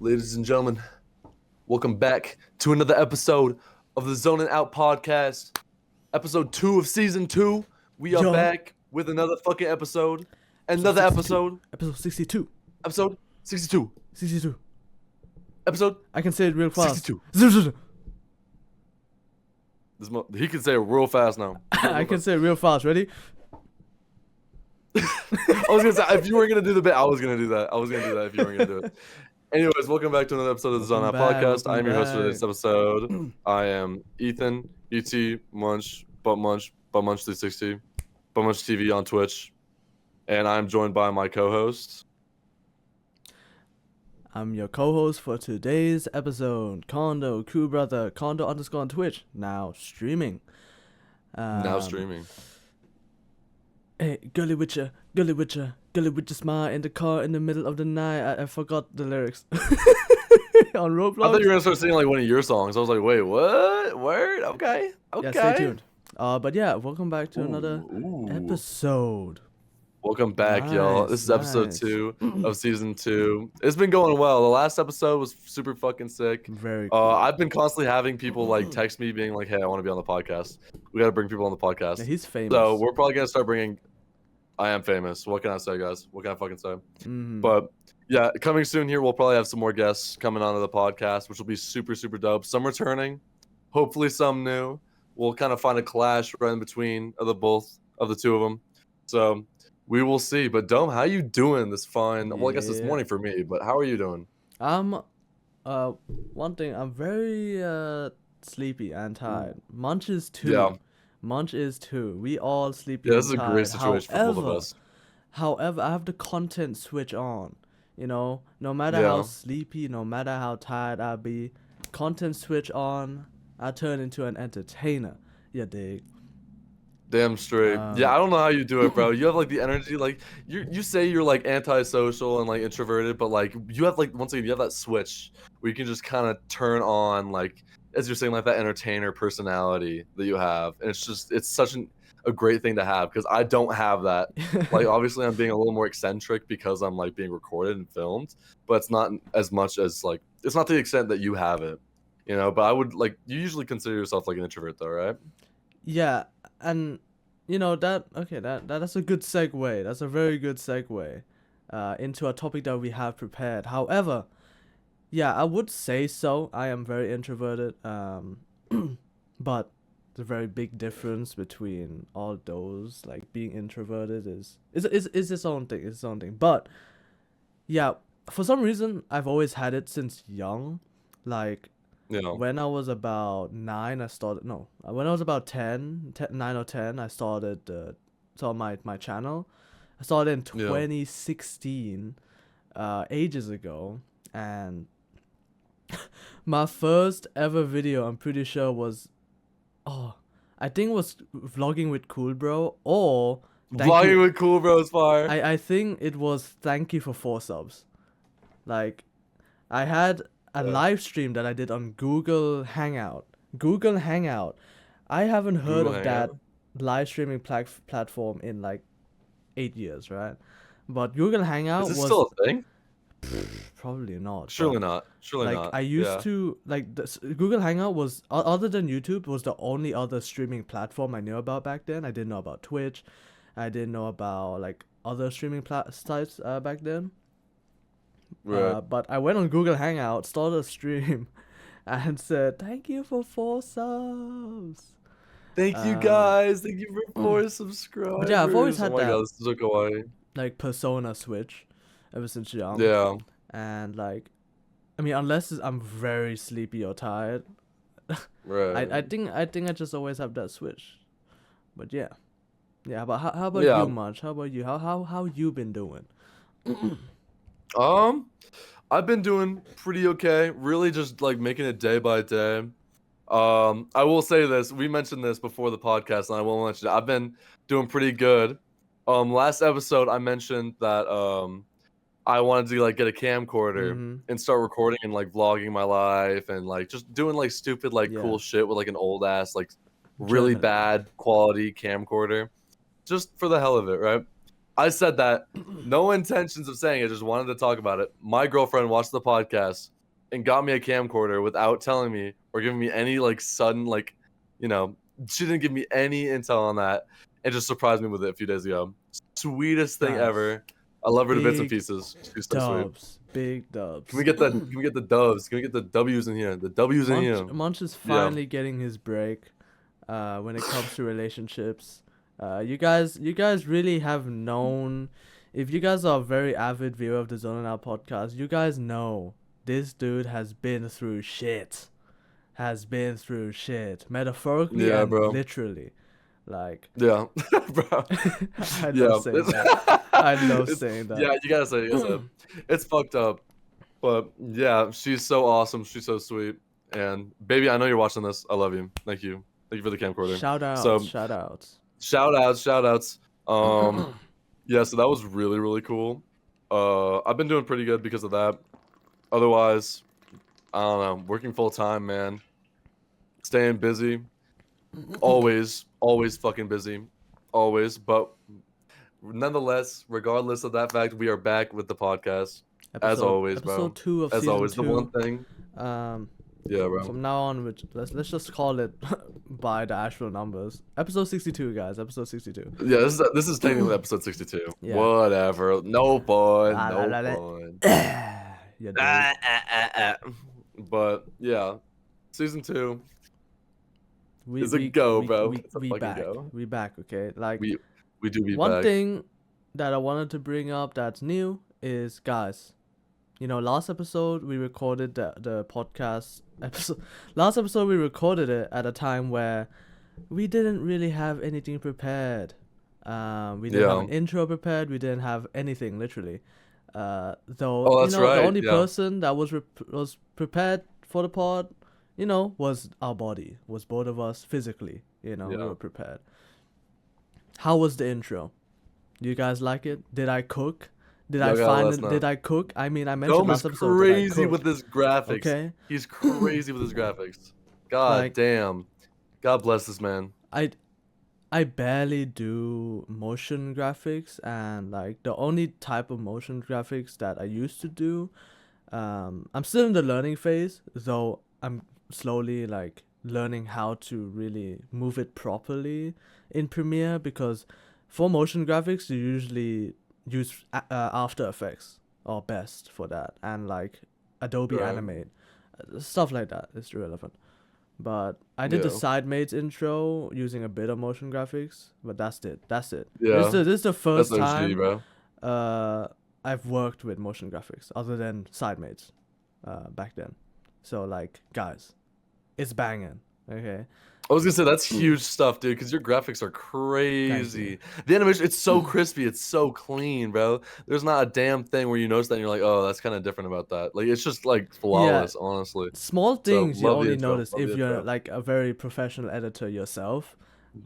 Ladies and gentlemen, welcome back to another episode of the Zonin Out podcast. Episode 2 of season 2. We are back with another fucking episode. Another episode. Episode 62. Episode 62. 62. Episode. I can say it real fast. 62. He can say it real fast now. I can say it real fast. Ready? I was gonna say, if you weren't gonna do the bit, I was gonna do that. If you weren't gonna do it. Anyways, welcome back to another episode of the Zone Out podcast. I am your host for this episode. I am Ethan, ET, Munch 360, But Munch TV on Twitch, and I'm joined by my co-host. I'm your co-host for today's episode, Condo Crew Brother, Condo _ on Twitch, now streaming. Hey, girly witcher, smile in the car in the middle of the night. I forgot the lyrics. On Roblox. I thought you were gonna start singing like one of your songs. I was like, wait, what? Word? Okay. Yeah, stay tuned. But yeah, welcome back to another episode. Welcome back, y'all. This is episode 2 of season 2. It's been going well. The last episode was super fucking sick. Very cool. I've been constantly having people like text me being like, hey, I want to be on the podcast. We got to bring people on the podcast. Yeah, he's famous. So we're probably going to start bringing... I am famous. What can I say, guys? What can I fucking say? Mm-hmm. But yeah, coming soon here, we'll probably have some more guests coming onto the podcast, which will be super, super dope. Some returning. Hopefully some new. We'll kind of find a clash right in between of the two of them. So... we will see. But Dome, how you doing this fine? Well, I guess it's morning for me, but how are you doing? One thing, I'm very sleepy and tired. Munch is too. Yeah. Munch is too. We all sleepy. Yeah, this is and a tired. great situation for both of us. However, I have the content switch on. You know, no matter how sleepy, no matter how tired I be, content switch on, I turn into an entertainer. You dig? Damn straight. Yeah, I don't know how you do it, bro. You have like the energy, like you say you're like antisocial and like introverted, but like you have like once again you have that switch where you can just kind of turn on like as you're saying like that entertainer personality that you have, and it's such a great thing to have because I don't have that. Like obviously I'm being a little more eccentric because I'm like being recorded and filmed, but it's not as much as like it's not to the extent that you have it, you know. But I would like you usually consider yourself like an introvert though, right? Yeah, and you know that's a good segue. That's a very good segue into a topic that we have prepared. However, yeah, I would say so. I am very introverted. But the very big difference between all those, like being introverted is its own thing. It's its own thing. But yeah, for some reason I've always had it since young. Like when I was about 9, when I was about 9 or 10, I started my channel. I started in 2016, ages ago, and my first ever video, I'm pretty sure was, I think it was vlogging with Cool Bro or Vlogging with Cool Bro is fire. I think it was thank you for 4 subs. Like, I had a live stream that I did on Google Hangout. I haven't heard of that live streaming platform in like 8 years, right? But Google Hangout was still a thing? Probably not. Surely not. I used to like Google Hangout was other than YouTube was the only other streaming platform I knew about back then. I didn't know about Twitch. I didn't know about like other streaming sites back then. Right. But I went on Google Hangout, started a stream, and said, thank you for 4 subs. Thank you guys. Thank you for 4 subscribers. But yeah, I've always had that. God, this is so kawaii. Like persona switch ever since young. Yeah. And like, I mean, unless I'm very sleepy or tired, right. I think I just always have that switch. But yeah. But how about you, Munch? How about you? How you been doing? I've been doing pretty okay. Really just like making it day by day. I will say this. We mentioned this before the podcast, and I will mention it. I've been doing pretty good. Last episode I mentioned that I wanted to like get a camcorder and start recording and like vlogging my life and like just doing like stupid like cool shit with like an old ass like really bad quality camcorder, just for the hell of it, right? I said that. No intentions of saying it. Just wanted to talk about it. My girlfriend watched the podcast and got me a camcorder without telling me or giving me any like sudden like, you know, she didn't give me any intel on that and just surprised me with it a few days ago. Sweetest thing Guys, ever. I love her to bits and big pieces. She's so sweet. Dubs, big dubs. Can we get the doves? Can we get the W's in here? The W's in here. Munch is finally getting his break when it comes to relationships. You guys really have known, if you guys are a very avid viewer of the Zonin podcast, you guys know this dude has been through shit. Metaphorically and bro. literally. Like, yeah, bro. I love saying that. I love saying that. Yeah, you gotta say it. It's fucked up. But yeah, she's so awesome. She's so sweet. And baby, I know you're watching this. I love you. Thank you. Thank you for the camcorder. Shout outs. Shout outs. Yeah, so that was really, really cool. I've been doing pretty good because of that. Otherwise, I don't know, working full time, man. Staying busy. Always fucking busy. Always. But nonetheless, regardless of that fact, we are back with the podcast. As always, bro. Episode 2 of As season always, 2. the one thing. Yeah, bro. From now on, let's just call it by the actual numbers. Episode 62, guys. Episode 62. Yeah, this is technically episode 62. Yeah. Whatever. No fun. No fun. Yeah, But yeah, season 2 is a go, bro. It's a fucking go. We back, okay? Like We do be one back. thing that I wanted to bring up that's new is, guys, you know, last episode we recorded the podcast episode. Last episode we recorded it at a time where we didn't really have anything prepared. We didn't have an intro prepared. We didn't have anything, literally. Though that's you know, right, the only person that was prepared for the pod, you know, was our body, was both of us physically. You know, we were prepared. How was the intro? Do you guys like it? Did I cook? Did I cook? I mean, I mentioned Dome last is episode. crazy with his graphics. Okay. He's crazy with his graphics. God damn. God bless this man. I barely do motion graphics, and like the only type of motion graphics that I used to do, I'm still in the learning phase, though I'm slowly like learning how to really move it properly in Premiere, because for motion graphics you usually use After Effects or Best for that, and like Adobe Animate, stuff like that is relevant. But I did the Sidemates intro using a bit of motion graphics, but that's it. Yeah. This is the first time bro. I've worked with motion graphics other than Sidemates back then. So like, guys, it's banging. Okay. I was gonna say that's huge stuff, dude, because your graphics are crazy. The animation, it's so crispy, it's so clean, bro. There's not a damn thing where you notice that and you're like, oh, that's kind of different about that. Like, it's just like flawless, honestly. Small things you only intro, notice if you're like a very professional editor yourself.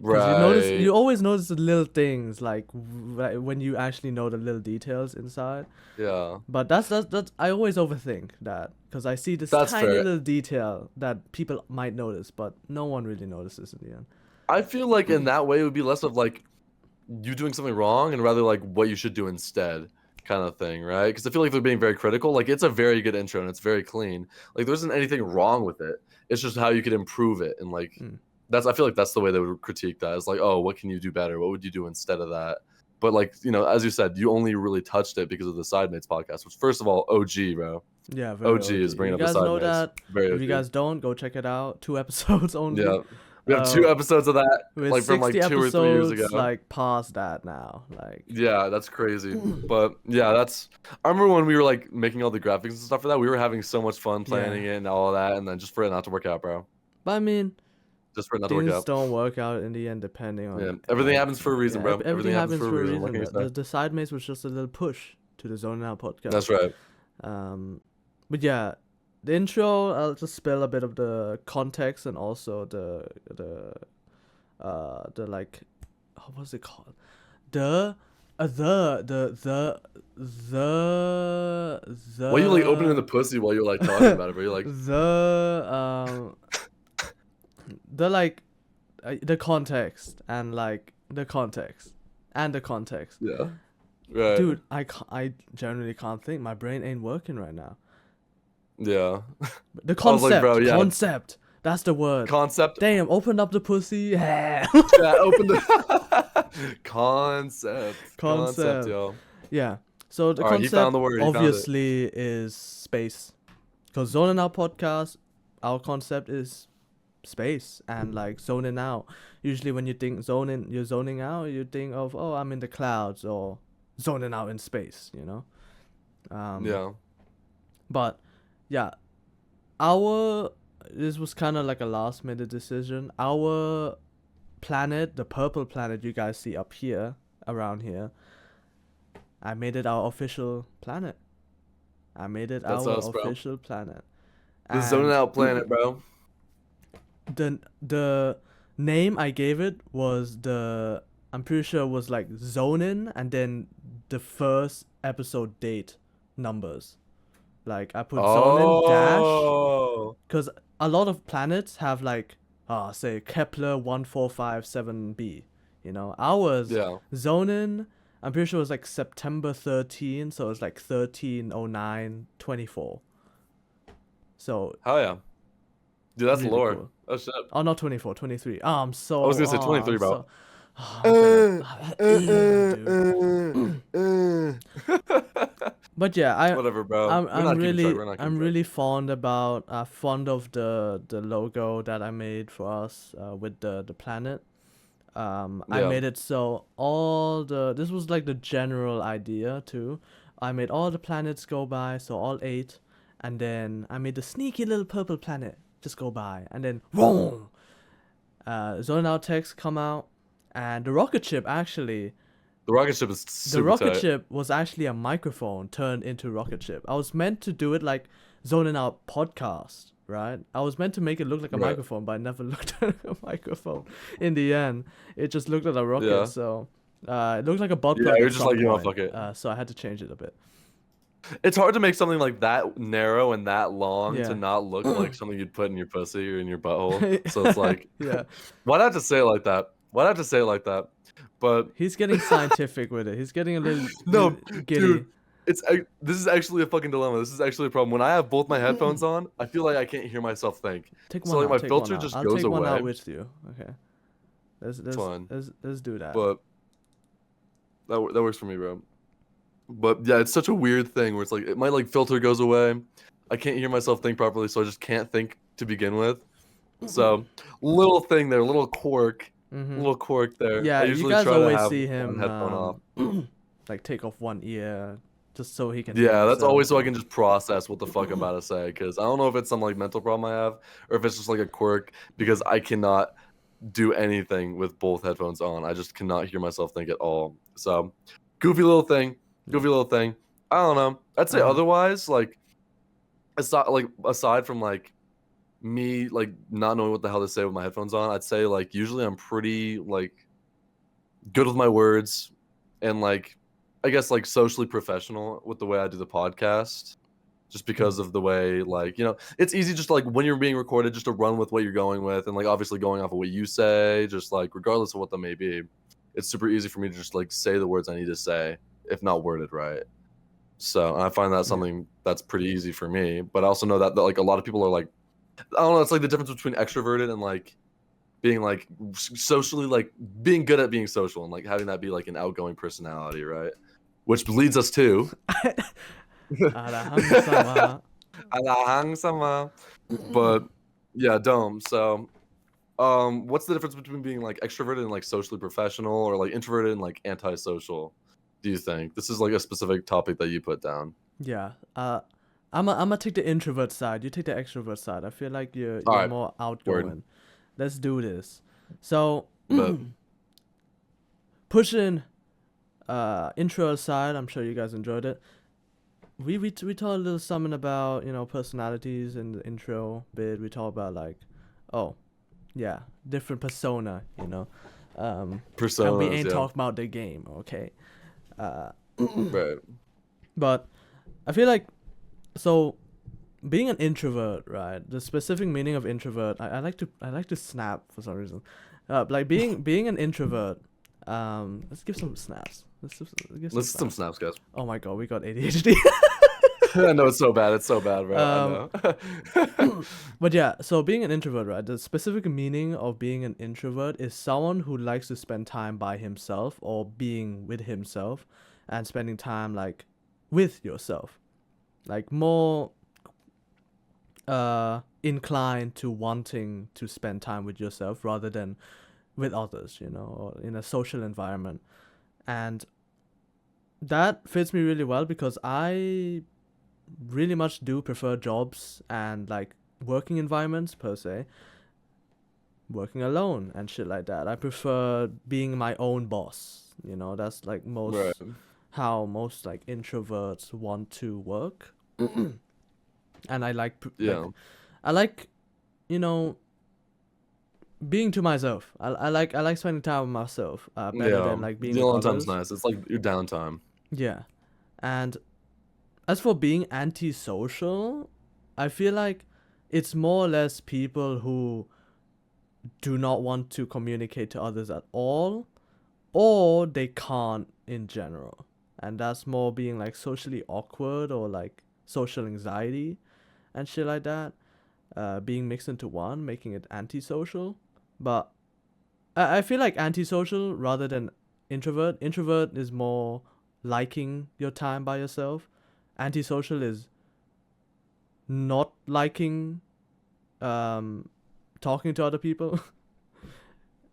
Right. You always notice the little things, like when you actually know the little details inside. Yeah. But that's I always overthink that, because I see this tiny little detail that people might notice, but no one really notices in the end. I feel like in that way it would be less of like you doing something wrong and rather like what you should do instead kind of thing, right? Because I feel like they're being very critical. Like, it's a very good intro and it's very clean. Like, there isn't anything wrong with it. It's just how you could improve it, and like I feel like that's the way they would critique that. It's like, oh, what can you do better? What would you do instead of that? But like, you know, as you said, you only really touched it because of the Sidemates podcast, which, first of all, OG, bro. Yeah, very OG is bringing you up guys the know Sidemates. that. If you guys don't, go check it out. 2 episodes only. Yeah, we have 2 episodes of that, like from like 2 or 3 years ago. Like past that now, like. Yeah, that's crazy. But yeah, I remember when we were like making all the graphics and stuff for that. We were having so much fun planning it and all of that, and then just for it not to work out, bro. But I mean, just for it not to work out. Things don't work out in the end, depending on. Yeah, everything happens for a reason, bro. Everything happens for a reason. The Sidemates was just a little push to the Zonin podcast. That's right. But yeah, the intro, I'll just spill a bit of the context and also the like, what's it called? The. Why are you like opening the pussy while you're like talking about it, bro? You're like the context and like the context. Yeah. Right. Dude, I generally can't think. My brain ain't working right now. Yeah. The I was like, concept, bro, yeah. concept. That's the word. Concept. Damn, open up the pussy. Yeah, open the concept. Concept, Concept. yo. Yeah. So the All right, he concept found the word. He found it. obviously is space. Because Zonin Out podcast, our concept is space and like zoning out. Usually when you think you're zoning out, you think of, oh, I'm in the clouds or zoning out in space, you know? Yeah. But yeah, this was kind of like a last minute decision. Our planet, the purple planet you guys see up here, around here, I made it our official planet. That's our us, bro. official planet. The zoning out planet, bro. The name I gave it was I'm pretty sure it was like Zonin and then the first episode date numbers. Like I put Zonin dash because a lot of planets have like say Kepler 1457b, you know. Ours Zonin, I'm pretty sure it was like September 13, so it's like 130924. So hell yeah. Dude, that's really lore. cool. Oh shit. Oh, not 24, 23. Oh, I'm so. I was gonna say 23, bro. But yeah, whatever, bro. I'm really fond of the logo that I made for us with the planet. I made it so this was like the general idea too. I made all the planets go by, so all 8, and then I made the sneaky little purple planet just go by, and then boom, Zone Out text come out, and the rocket ship actually. The rocket ship is super The rocket tight. ship was actually a microphone turned into rocket ship. I was meant to do it like Zoning Out podcast, right? I was meant to make it look like a microphone, but I never looked at a microphone. In the end, it just looked like a rocket, so it looked like a butt plug. Yeah, you're just like, fuck it. So I had to change it a bit. It's hard to make something like that narrow and that long Yeah. to not look like something you'd put in your pussy or in your butthole. So it's like, yeah. Why'd I have to say it like that? Why'd I have to say it like that? But he's getting scientific with it. He's getting a little giddy. Dude, this is actually a fucking dilemma. This is actually a problem. When I have both my headphones on, I feel like I can't hear myself think. Take so one like out, my filter just I'll goes take away. one out with you. Okay. Let's do that. But that works for me, bro. But yeah, it's such a weird thing where it's like my like filter goes away. I can't hear myself think properly, so I just can't think to begin with. So little thing there, little quirk. Little quirk there. Yeah, I usually you guys try always to have see him headphone off. like take off one ear just so he can. Yeah, that's always so I can just process what the fuck I'm about to say, because I don't know if it's some like mental problem I have or if it's just like a quirk, because I cannot do anything with both headphones on. I just cannot hear myself think at all. So goofy little thing. I don't know. I'd say otherwise, like aside from like me like not knowing what the hell to say with my headphones on, I'd say like usually I'm pretty like good with my words and like I guess like socially professional with the way I do the podcast, just because of the way like, you know, it's easy just like when you're being recorded just to run with what you're going with, and like obviously going off of what you say, just like regardless of what that may be, it's super easy for me to just like say the words I need to say if not worded right. So I find that something that's pretty easy for me, but I also know that like a lot of people are like, I don't know, it's like the difference between extroverted and like being like socially, like being good at being social and like having that be like an outgoing personality, right? Which leads us to Alahang sama. But yeah, Dome. So what's the difference between being like extroverted and like socially professional, or like introverted and like antisocial, do you think? This is like a specific topic that you put down. Yeah. I'm gonna take the introvert side. You take the extrovert side. I feel like you're right. more outgoing. Word. Let's do this. So pushing intro aside, I'm sure you guys enjoyed it. We talked a little something about, you know, personalities in the intro bit. We talk about like, different persona, you know. Personas, and we ain't talking about the game, okay? Right. But I feel like, so being an introvert, right? The specific meaning of introvert, I like to snap for some reason. Like being an introvert, Let's give some snaps. Give Let's some some snaps, guys. Oh my god, we got ADHD. I know it's so bad. It's so bad, bro. I know. But yeah, so being an introvert, right? The specific meaning of being an introvert is someone who likes to spend time by himself or being with himself and spending time like with yourself. Like more inclined to wanting to spend time with yourself rather than with others, you know, or in a social environment. And that fits me really well because I really much do prefer jobs and like working environments per se, working alone and shit like that. I prefer being my own boss, you know. That's like Right. how most like introverts want to work. And I like Yeah. I like, you know, being to myself. I like spending time with myself better Yeah. than like being The with alone time's others. nice. It's like your downtime. Yeah. And as for being antisocial, I feel like it's more or less people who do not want to communicate to others at all, or they can't in general. And that's more being like socially awkward or like social anxiety and shit like that. Being mixed into one, making it antisocial. But I feel like antisocial rather than introvert. Introvert is more liking your time by yourself. Antisocial is not liking talking to other people.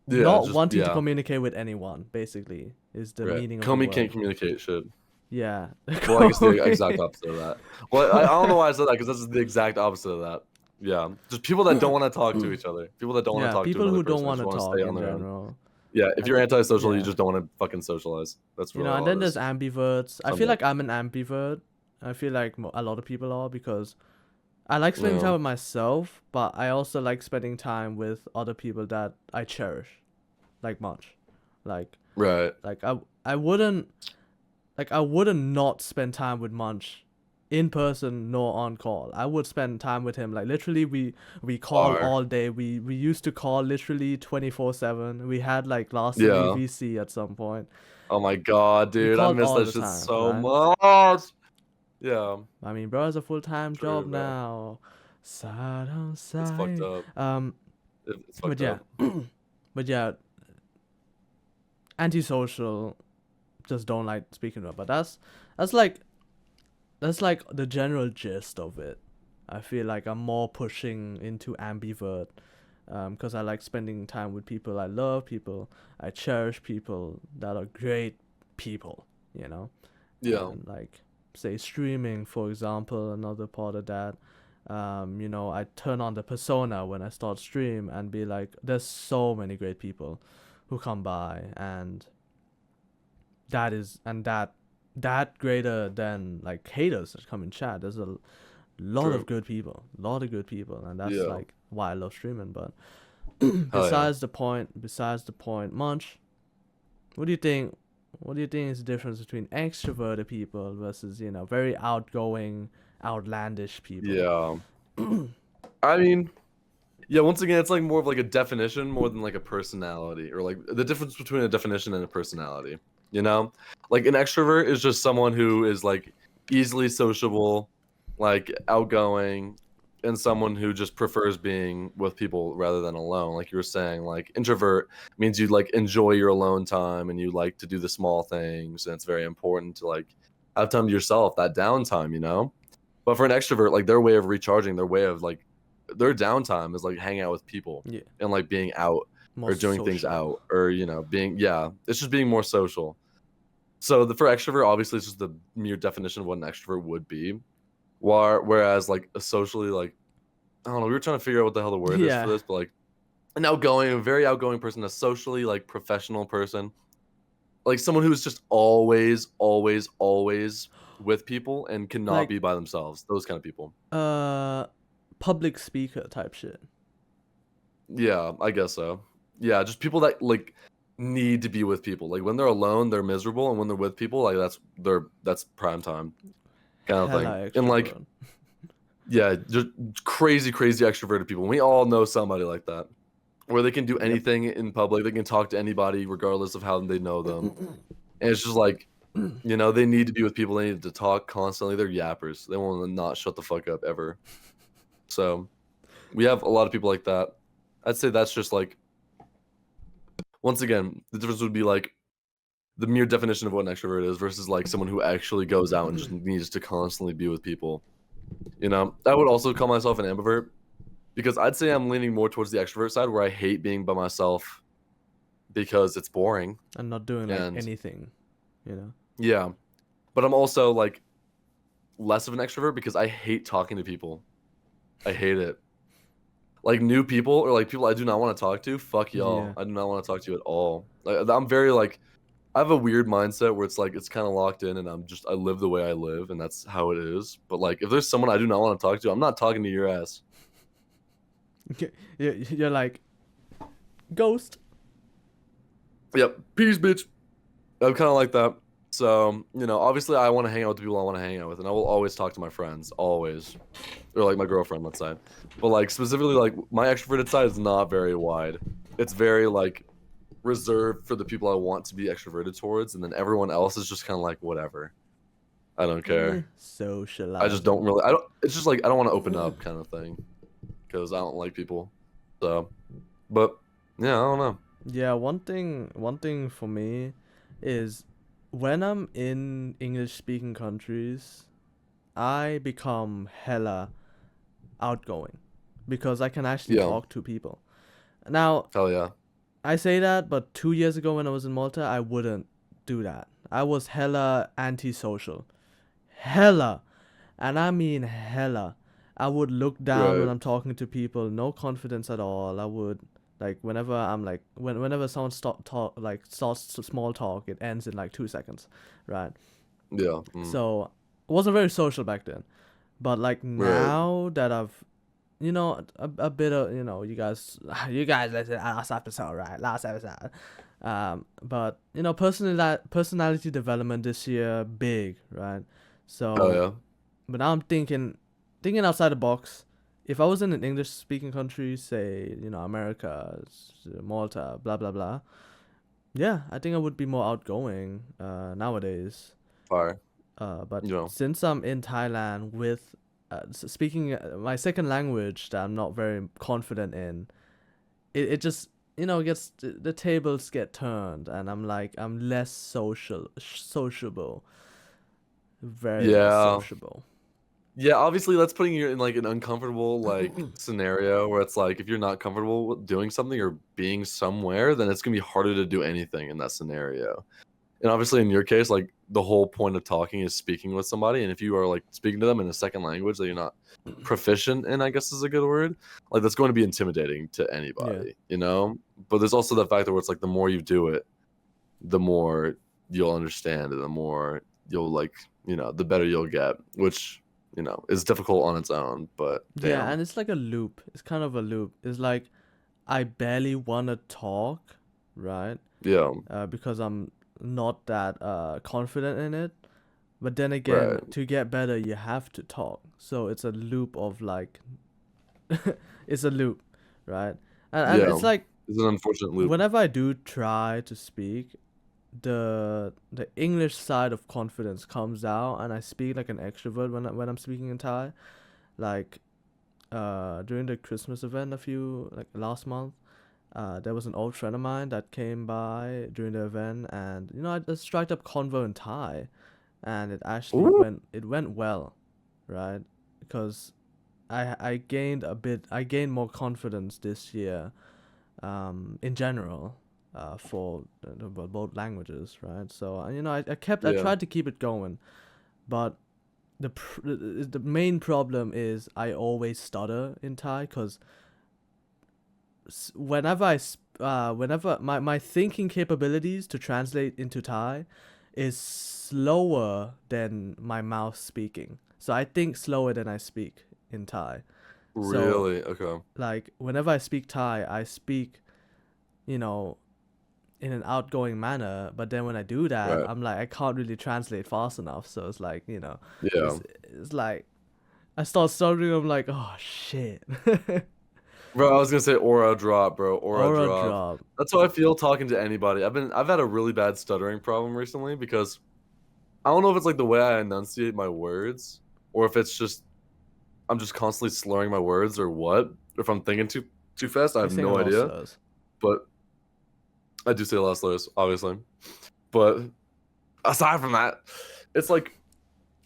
Yeah. Not Just wanting to yeah. communicate with anyone, basically, is the Right. meaning of the Comey can't word. communicate shit. Yeah. Well, I guess the exact opposite of that. Well, I don't know why I said that because that's the exact opposite of that. Yeah, just people that don't want to talk to each other. People that don't want to Yeah, talk to people another who don't person. They want just to want to stay talk on in their own. general. Yeah, if you're antisocial, you Yeah. just don't want to fucking socialize. That's You really know, and all then it there's is. ambiverts. I feel Somewhat. like I'm an ambivert. I feel like a lot of people are because I like spending time Yeah. with myself, but I also like spending time with other people that I cherish, like Munch. Like Right. I wouldn't not spend time with Munch in person nor on call. I would spend time with him. Like literally we call Are. all day. We used to call literally 24/7. We had like last in Yeah. UVC at some point. Oh my god, We dude, I called miss all that the shit time, so right? much. Yeah. I mean, bro, it's a full-time job True, bro. now. Side on It's fucked side. up. It's But fucked yeah. up. But yeah, antisocial, just don't like speaking to. But that's like the general gist of it. I feel like I'm more pushing into ambivert, because I like spending time with people I love, people I cherish, people that are great people, you know. Yeah. And like say streaming, for example, another part of that. You know, I turn on the persona when I start stream and be like, there's so many great people who come by, and that greater than like haters that come in chat. There's a lot True. of good people, and that's Yeah. like why I love streaming. But Hell yeah. besides the point, Munch, what do you think? What do you think is the difference between extroverted people versus, you know, very outgoing, outlandish people? Yeah. I mean, yeah, once again, it's like more of like a definition more than like a personality, or like the difference between a definition and a personality. You know, like an extrovert is just someone who is like easily sociable, like outgoing, and someone who just prefers being with people rather than alone. Like you were saying, like introvert means you like enjoy your alone time and you like to do the small things, and it's very important to like have time to yourself, that downtime, you know? But for an extrovert, like their way of recharging, their way of like their downtime is like hanging out with people Yeah, and like being out more or doing things social. out, or you know, being, yeah, it's just being more social. So for extrovert, obviously it's just the mere definition of what an extrovert would be. Whereas like a socially, like, I don't know, we were trying to figure out what the hell the word is for Yeah, this, but like a very outgoing person, a socially like professional person, like someone who's just always with people and cannot like be by themselves. Those kind of people. public speaker type shit. Yeah, I guess so. Yeah, just people that like need to be with people. Like when they're alone, they're miserable, and when they're with people, like that's prime time kind of thing. Hella And like, extrovert. yeah, just crazy extroverted people. We all know somebody like that. where they can do Yep. anything in public. They can talk to anybody regardless of how they know them. And it's just like, you know, they need to be with people. They need to talk constantly. They're yappers. They want to not shut the fuck up ever. So we have a lot of people like that. I'd say that's just like, once again, the difference would be like the mere definition of what an extrovert is versus like someone who actually goes out and just needs to constantly be with people. You know, I would also call myself an ambivert because I'd say I'm leaning more towards the extrovert side where I hate being by myself because it's boring And not doing like and anything, you know. yeah. But I'm also like less of an extrovert because I hate talking to people. I hate it. Like new people or like people I do not want to talk to, fuck y'all. Yeah. I do not want to talk to you at all. Like I'm very like I have a weird mindset where it's like it's kind of locked in and I live the way I live and that's how it is. But like if there's someone I do not want to talk to, I'm not talking to your ass. You're like ghost. Yep. Peace, bitch. I'm kind of like that. So, you know, obviously I want to hang out with the people I want to hang out with and I will always talk to my friends, always. Or like my girlfriend, let's say. But like specifically like my extroverted side is not very wide. It's very like reserved for the people I want to be extroverted towards and then everyone else is just kind of like whatever. I don't care. Socializing. I just don't really I don't it's just like I don't want to open up kind of thing cuz I don't like people. So, but yeah, I don't know. Yeah, one thing for me is when I'm in English speaking countries, I become hella outgoing because I can actually Yeah. talk to people. Now, Hell yeah. I say that, but 2 years ago when I was in Malta, I wouldn't do that. I was hella antisocial. Hella. And I mean hella. I would look down when Right. I'm talking to people, no confidence at all. I would like whenever I'm like whenever someone starts small talk, it ends in like 2 seconds, right? Yeah. So I wasn't very social back then. But like Right. now that I've a bit of you guys listen last episode, right? Last episode. But personality development this year big, right? So Oh yeah. but now I'm thinking outside the box. If I was in an English speaking country, say, America, Malta, blah blah blah, yeah, I think I would be more outgoing nowadays. Fire. But You know. since I'm in Thailand with speaking my second language that I'm not very confident in, it just gets the tables get turned and I'm less sociable, very less Yeah. sociable. Yeah, obviously that's putting you in like an uncomfortable like scenario where it's like if you're not comfortable with doing something or being somewhere, then it's gonna be harder to do anything in that scenario. And obviously in your case, like the whole point of talking is speaking with somebody, and if you are like speaking to them in a second language that you're not proficient in, I guess is a good word, like that's going to be intimidating to anybody, you know? But there's also the factor where it's like the more you do it, the more you'll understand and the more you'll like, the better you'll get, which is difficult on its own, but Yeah, damn. and it's like a loop. It's kind of a loop. It's like I barely want to talk, right? Yeah, Because I'm not that confident in it. But then again, right. to get better, you have to talk. So it's a loop of like, it's a loop, right? And Yeah, it's like it's an unfortunate loop. whenever I do try to speak, the English side of confidence comes out, and I speak like an extrovert when I'm speaking in Thai. Like, during the Christmas event last month, there was an old friend of mine that came by during the event, and I just struck up convo in Thai, and it actually Ooh. went well, right? Because I gained more confidence this year, in general, for both languages, right? So I Yeah, tried to keep it going, but the main problem is I always stutter in Thai because whenever my thinking capabilities to translate into Thai is slower than my mouth speaking. So I think slower than I speak in Thai. So really? Okay. like whenever I speak Thai, I speak, you know, in an outgoing manner, but then when I do that, Right. I'm like I can't really translate fast enough. So it's like, Yeah. it's like I start stuttering, I'm like, oh shit. Bro, I was gonna say aura drop, bro. Aura Aura drop. drop. That's how I feel talking to anybody. I've had a really bad stuttering problem recently because I don't know if it's like the way I enunciate my words or if it's just I'm just constantly slurring my words or what. If I'm thinking too fast, I You have sing a no lot of idea. slurs. But I do say a lot of slurs, obviously. But aside from that, it's like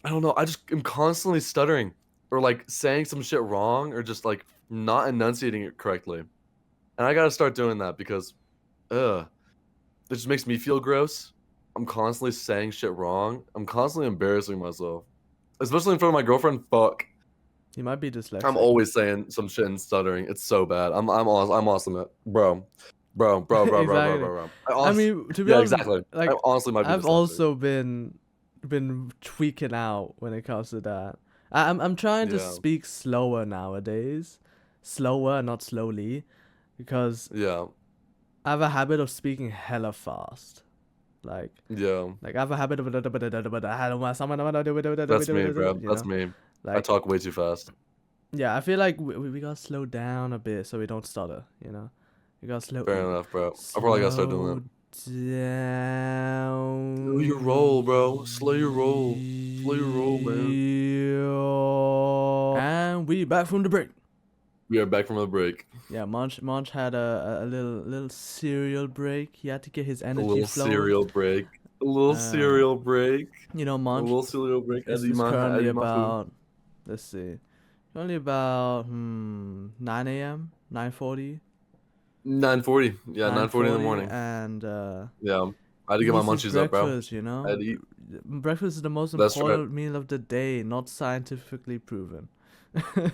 I don't know. I just am constantly stuttering or like saying some shit wrong or just like not enunciating it correctly. And I gotta start doing that because, it just makes me feel gross. I'm constantly saying shit wrong. I'm constantly embarrassing myself, especially in front of my girlfriend. Fuck, You might be I'm dyslexic. always saying some shit and stuttering. It's so bad. I'm awesome at Exactly. bro. I mean, to be Yeah, honest, exactly. I like honestly might be I've dyslexic. also been tweaking out when it comes to that. I'm trying to Yeah, speak slower nowadays, slower, not slowly, because yeah, I have a habit of speaking hella fast. Like yeah. like I have a habit of That's me, bro. you That's know, me. I like talk way too fast. yeah. I feel like we gotta slow down a bit so we don't stutter. You know, we gotta Fair enough, bro. I probably gotta start doing slow that. Slow your roll, bro. Slow your roll. Slow your roll, man. down. And we back from the break. We are back from the break. Yeah, Munch had a little cereal break. He had to get his A energy little flowing. cereal break. A little Uh, cereal break. you know, A Munch little cereal break. is currently I eat my food. about, let's see, currently about 9 a.m. 9:40. 9:40. Yeah, 9:40 in the 9:40, morning. and Yeah. I had to he get my needs his munchies up, bro. breakfast. You I know, had to eat. breakfast is the most That's right. important meal of the day, not scientifically proven.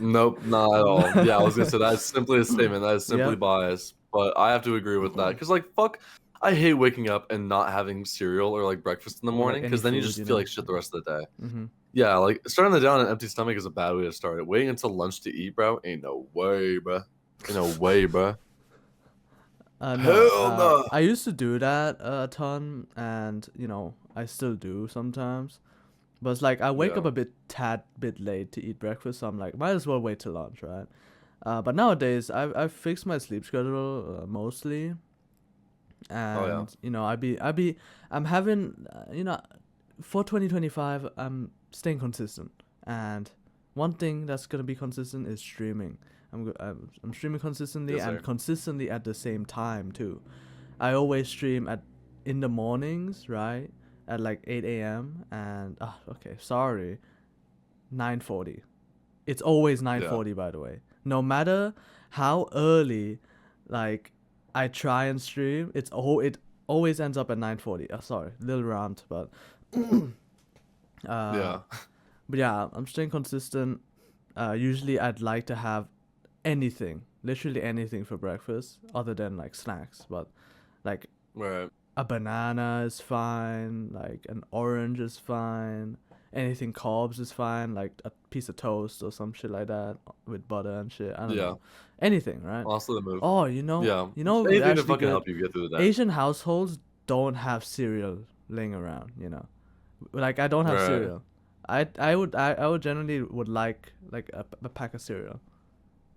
Nope, not at all. Yeah, I was gonna say that is simply a statement. That is simply Yep. biased. But I have to agree with that. Cause like fuck, I hate waking up and not having cereal or like breakfast in the Or like morning. any Cause then you food, just you feel know. like shit the rest of the day. Mm-hmm. Yeah, like starting the day on an empty stomach is a bad way to start it. Waiting until lunch to eat, bro, ain't no way, bro. Ain't no way, bro. No. Hell no. I used to do that a ton, and you know, I still do sometimes. But it's like I wake up Yeah, a tad bit late to eat breakfast, so I'm like, might as well wait till lunch, right? But nowadays I've fixed my sleep schedule mostly, oh yeah. and you know, I'm having for 2025 I'm staying consistent, and one thing that's gonna be consistent is streaming. I'm streaming consistently Yes, and sir. consistently at the same time too. I always stream at in the mornings, right? At like 8 a.m. and okay, sorry, 9:40. It's always Yeah. 9:40, by the way. No matter how early, like I try and stream, it always ends up at 9:40. Sorry, little rant, but uh, Yeah. but yeah, I'm staying consistent. Usually I'd like to have anything, literally anything for breakfast, other than like snacks. But like Right. a banana is fine, like an orange is fine, anything carbs is fine, like a piece of toast or some shit like that with butter and shit. I don't Yeah. know, anything, right? Honestly, the move. Oh, Yeah. you Just know, anything to actually fucking good. help you get through the day. Asian households don't have cereal laying around. You know, like I don't have Right. cereal. I would generally would like a pack of cereal,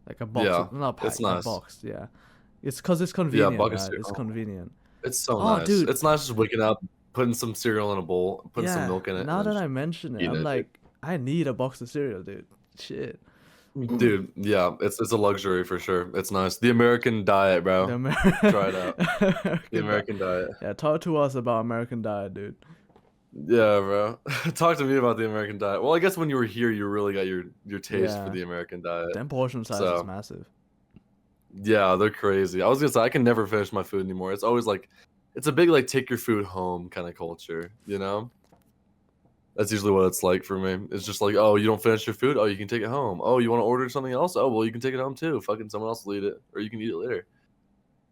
like a box, Yeah. not a It's pack, a nice. box. Yeah, it's cause it's Yeah, convenient, bucket right? It's cereal. convenient. It's so Oh, nice. dude, It's nice just waking up, putting some cereal in a bowl, putting some yeah. milk in it, and Now then that just I mention it, eating I'm it, dude. like, I need a box of cereal, dude. Shit. Dude, yeah, it's a luxury for sure. It's nice. The American diet, The bro. Try it out. The American diet. American diet. Yeah, talk to us about American diet, dude. Yeah, bro. Talk to me about the American diet. Well, I guess when you were here, you really got your taste for Yeah, the American diet. them portion size is So, massive. yeah, they're crazy. I was gonna say I can never finish my food anymore. It's always like it's a big like take your food home kind of culture, you know? That's usually what it's like for me. It's just like, oh, you don't finish your food? Oh, you can take it home. Oh, you want to order something else? Oh, well, you can take it home too. Fucking someone else will eat it, or you can eat it later.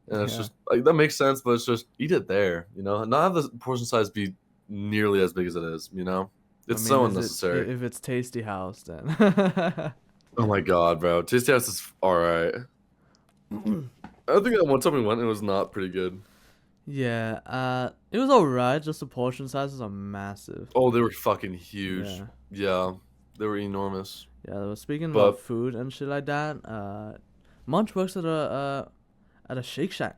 And it's Yeah. just like that makes sense, but it's just eat it there, you know? Not have the portion size be nearly as big as it is, you know? I It's mean, so is it unnecessary. if it's Tasty House then? Oh my god, bro. Tasty House is alright. I think that one time we went, it was not pretty good. Yeah, it was alright, just the portion sizes are massive. Oh, they were fucking huge. Yeah. Yeah, they were enormous. Yeah, speaking about But food and shit like that, Munch works at a Shake Shack,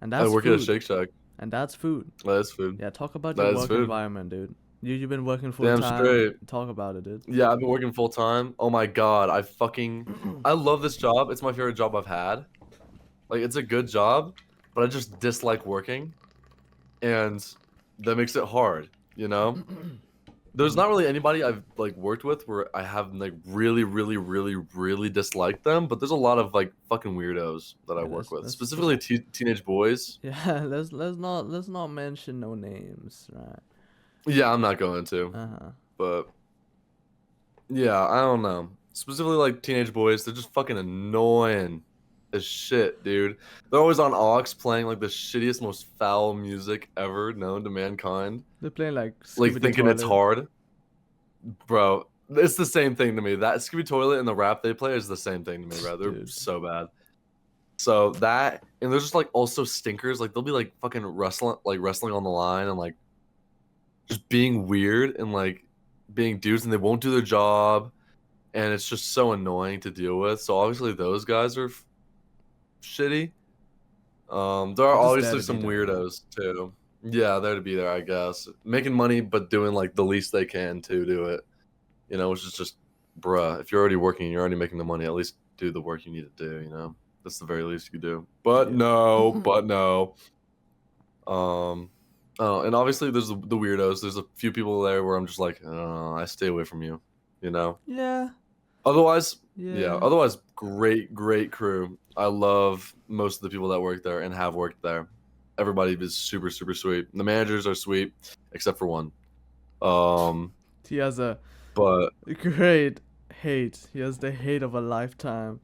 and I that's work food. at a Shake Shack. And that's food. That is food. Yeah, talk about That your is work food. environment, dude. You've been working full Damn time. straight. Talk about it, dude. Yeah, I've been working full time. Oh my god, I love this job. It's my favorite job I've had. Like, it's a good job, but I just dislike working, and that makes it hard, you know? There's not really anybody I've like worked with where I have like really disliked them, but there's a lot of like fucking weirdos that I Yeah, work with, let's- specifically teenage boys. Yeah, let's not mention no names, right? Yeah, I'm not going to, but yeah, I don't know. Specifically like teenage boys, they're just fucking annoying as shit, dude. They're always on aux playing like the shittiest, most foul music ever known to mankind. They're playing like Thinking it's hard. Bro, it's the same thing to me. That Scooby Toilet and the rap they play is the same thing to me, bro. They're Dude. so bad. So that, and there's just like also stinkers. Like they'll be like fucking wrestling on the line and like just being weird and like being dudes, and they won't do their job, and it's just so annoying to deal with. So obviously those guys are shitty. There are They're just there obviously to some be there, right? weirdos too. Yeah, there to be there, I guess. Making money, but doing like the least they can to do it. You know, which is just, bruh, if you're already working, you're already making the money, at least do the work you need to do, you know? That's the very least you could do. But Yeah. no. Oh, and obviously there's the weirdos. There's a few people there where I'm just like, I stay away from you, you know? Yeah. Otherwise, Yeah. otherwise, great crew. I love most of the people that work there and have worked there. Everybody is super sweet. The managers are sweet, except for one. He has a But great hate. He has the hate of a lifetime.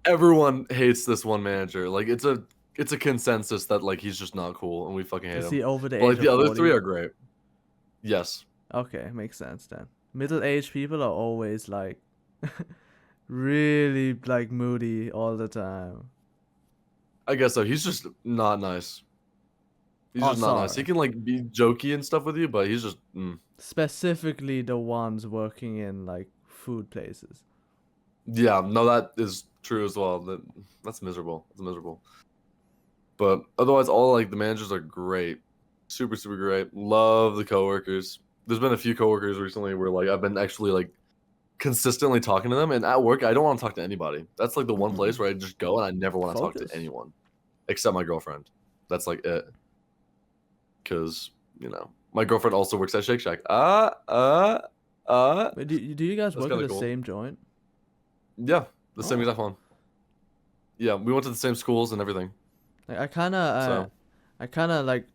everyone hates this one manager. Like it's a consensus that like he's just not cool and we fucking hate Is him. he over the But age like the of other 40? three are great. Yes. Okay, makes sense then. Middle-aged people are always like really like moody all the time. I guess so. He's just not nice. He's Oh, just not nice. He sorry. can like be jokey and stuff with you, but he's just Specifically the ones working in like food places. yeah, no, that is true as well. That's miserable. It's miserable. But otherwise, all like the managers are great, super great. Love the coworkers. There's been a few coworkers recently where like I've been actually like consistently talking to them, and at work I don't want to talk to anybody. That's like the one place where I just go and I never want to talk Focus. to anyone, except my girlfriend. That's like it. Cause you know my girlfriend also works at Shake Shack. Wait, do you guys That's work at kinda the cool. same joint? Yeah, the same Oh. exact one. Yeah, we went to the same schools and everything. Like I kinda like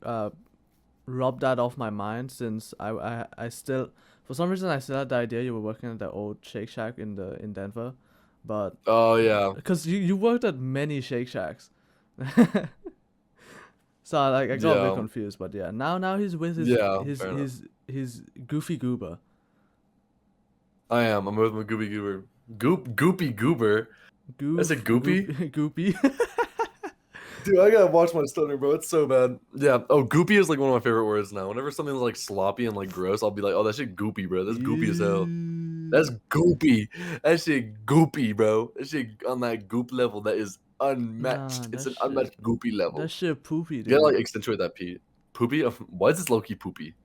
rubbed that off my mind since I still for some reason I still had the idea you were working at the old Shake Shack in Denver, but Oh yeah, because you worked at many Shake Shacks. So I got a bit Yeah. confused, but yeah, now he's with Yeah, fair enough. his goofy goober. I am. I'm with my Goopy Goober. Goopy Goober. Is it Goopy? Goopy. Dude, I gotta watch my stuttering, bro. It's so bad. Yeah. Oh, goopy is like one of my favorite words now. Whenever something's like sloppy and like gross, I'll be like, oh, that shit goopy, bro. That's goopy as hell. That's goopy. That shit goopy, bro. That shit on that goop level that is unmatched. Nah, It's that an unmatched goopy level. That shit poopy, You dude. gotta like accentuate that P. Poopy? Why is this low key poopy?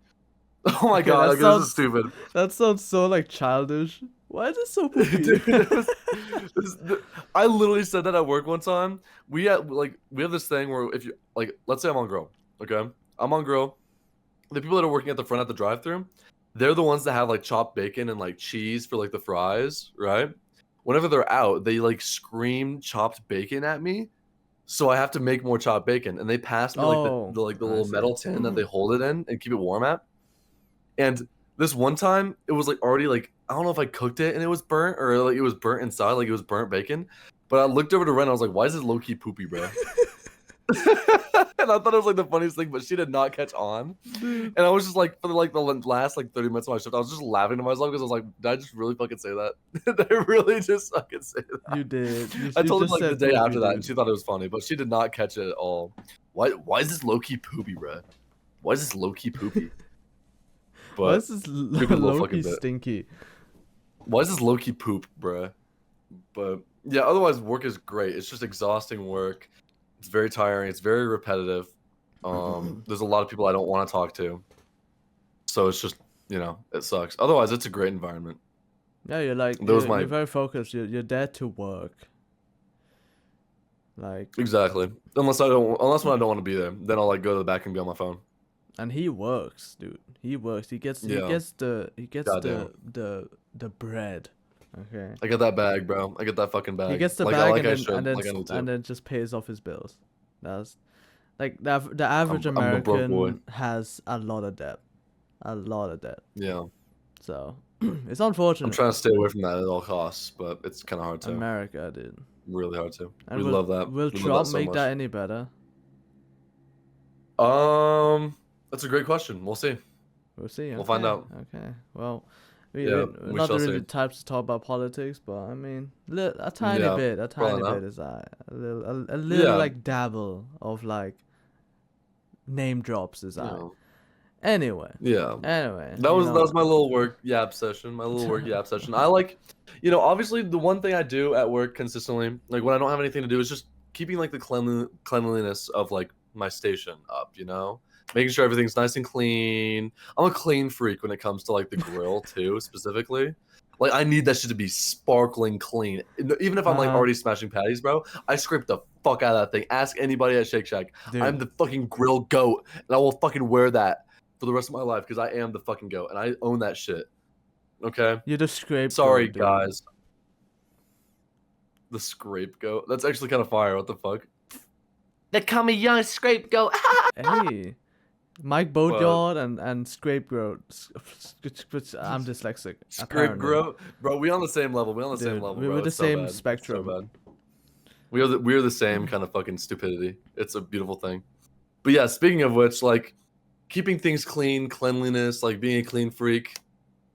Oh my Okay, god, that okay, sounds- this is stupid. That sounds so like childish. Why is it so poopy? Dude, I literally said that at work one time. We have this thing where if you like, let's say I'm on grill, okay? I'm on grill. The people that are working at the front at the drive-thru, they're the ones that have like chopped bacon and like cheese for like the fries, right? Whenever they're out, they like scream chopped bacon at me, so I have to make more chopped bacon, and they pass me Oh, the I little see. metal tin that they hold it in and keep it warm at. And this one time, it was like already like I don't know if I cooked it and it was burnt or like it was burnt inside, like it was burnt bacon. But I looked over to Ren, and I was like, "Why is this low key poopy, bro?" And I thought it was like the funniest thing, but she did not catch on. Dude. And I was just like, for like the last like 30 minutes of my shift, I was just laughing to myself because I was like, "Did I just really fucking say that? Did I really just fucking say that?" You did. I You told her just like the said day poopy, after that, and dude. she thought it was funny, but she did not catch it at all. Why is this low key poopy, bro? Why is this low key poopy? Why But is this poopy a little low-key fucking bit. stinky? Why is this low key poop, bruh? But Yeah, otherwise work is great. It's just exhausting work. It's very tiring. It's very repetitive. There's a lot of people I don't want to talk to. So it's just, it sucks. Otherwise, it's a great environment. Yeah, you're very focused. You're there to work. Like exactly. Unless when I don't want to be there, then I'll like go to the back and be on my phone. And he works, dude. He works. He gets the bread. Okay. I get that bag, bro. I get that fucking bag. He gets the bag and then just pays off his bills. That's like the average American has a lot of debt. A lot of debt. Yeah. So it's unfortunate. I'm trying to stay away from that at all costs, but it's kind of hard to. America, dude. Really hard to. And we love that. Will Trump make that any better? That's a great question. We'll see. We'll see. Okay. We'll find out. Okay. Well, we're not really the types to talk about politics, but I mean, a tiny bit is a little like dabble of like name drops is Anyway. Yeah. Anyway. That was my little work yap session. My little work yap session. I like, obviously the one thing I do at work consistently, like when I don't have anything to do, is just keeping like the cleanliness of like my station up. Making sure everything's nice and clean. I'm a clean freak when it comes to like the grill too, specifically. Like I need that shit to be sparkling clean. Even if I'm like already smashing patties, bro, I scrape the fuck out of that thing. Ask anybody at Shake Shack. Dude. I'm the fucking grill goat, and I will fucking wear that for the rest of my life because I am the fucking goat and I own that shit. Okay? You're the scrape Sorry, goat, guys. The scrape goat? That's actually kind of fire. What the fuck? They call me young scrape goat. Hey. Mike Bodyard and Scrape Goat. I'm dyslexic. Scrape Goat, bro. We on the same level. We on the same level. Bro. We're the same spectrum. So we are the same kind of fucking stupidity. It's a beautiful thing. But yeah, speaking of which, like keeping things clean, cleanliness, like being a clean freak.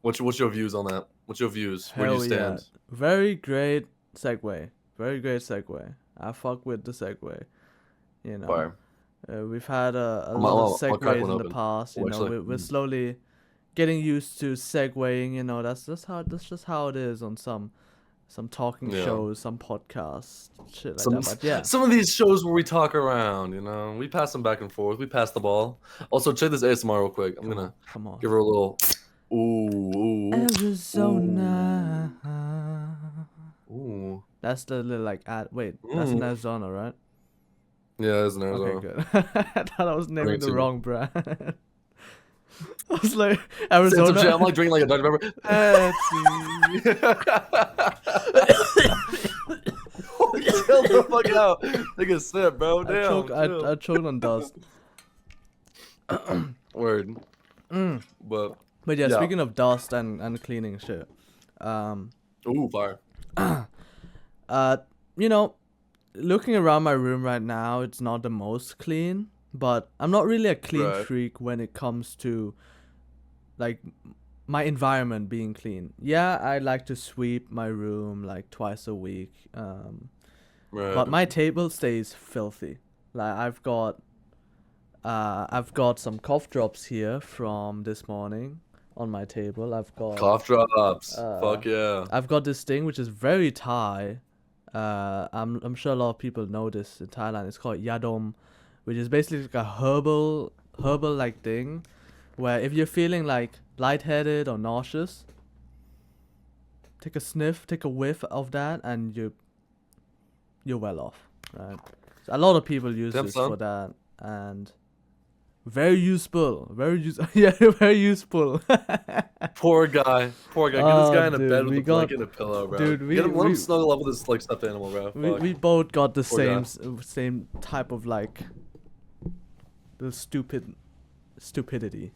What's your views on that? What's your views? Where do you stand? Yeah. Very great segue. Very great segue. I fuck with the segue. Fire. We've had a lot of segues in the past. We're slowly getting used to segueing. That's just how it is on some talking shows, some podcasts, shit like that. But yeah, some of these shows where we talk around, we pass them back and forth. We pass the ball. Also, check this ASMR real quick. I'm gonna give her a little. Ooh. Arizona. Ooh. That's the little like ad. Wait, that's in Arizona, right? Yeah, it's in Arizona. Okay, good. I thought I was naming the wrong brand. I was like, Arizona. I'm like drinking like a Dutch pepper. Chill the fuck out. Take a sip, bro. Damn. I choked on dust. Word. But yeah, speaking of dust and cleaning shit. Ooh, fire. Looking around my room right now, it's not the most clean, but I'm not really a clean freak when it comes to like my environment being clean. Yeah, I like to sweep my room like twice a week. But my table stays filthy. Like I've got some cough drops here from this morning on my table. I've got cough drops. Fuck yeah. I've got this thing which is very Thai. I'm sure a lot of people know this in Thailand. It's called Yadom, which is basically like a herbal like thing, where if you're feeling like lightheaded or nauseous, take a sniff, take a whiff of that, and you're well off. Right? So a lot of people use this for that, and very useful. Very useful. Poor guy. Get this guy in a bed with a blanket and a pillow, bro. Dude, let him snuggle up with his like stuffed animal, bro. We both got the same type of like the stupidity,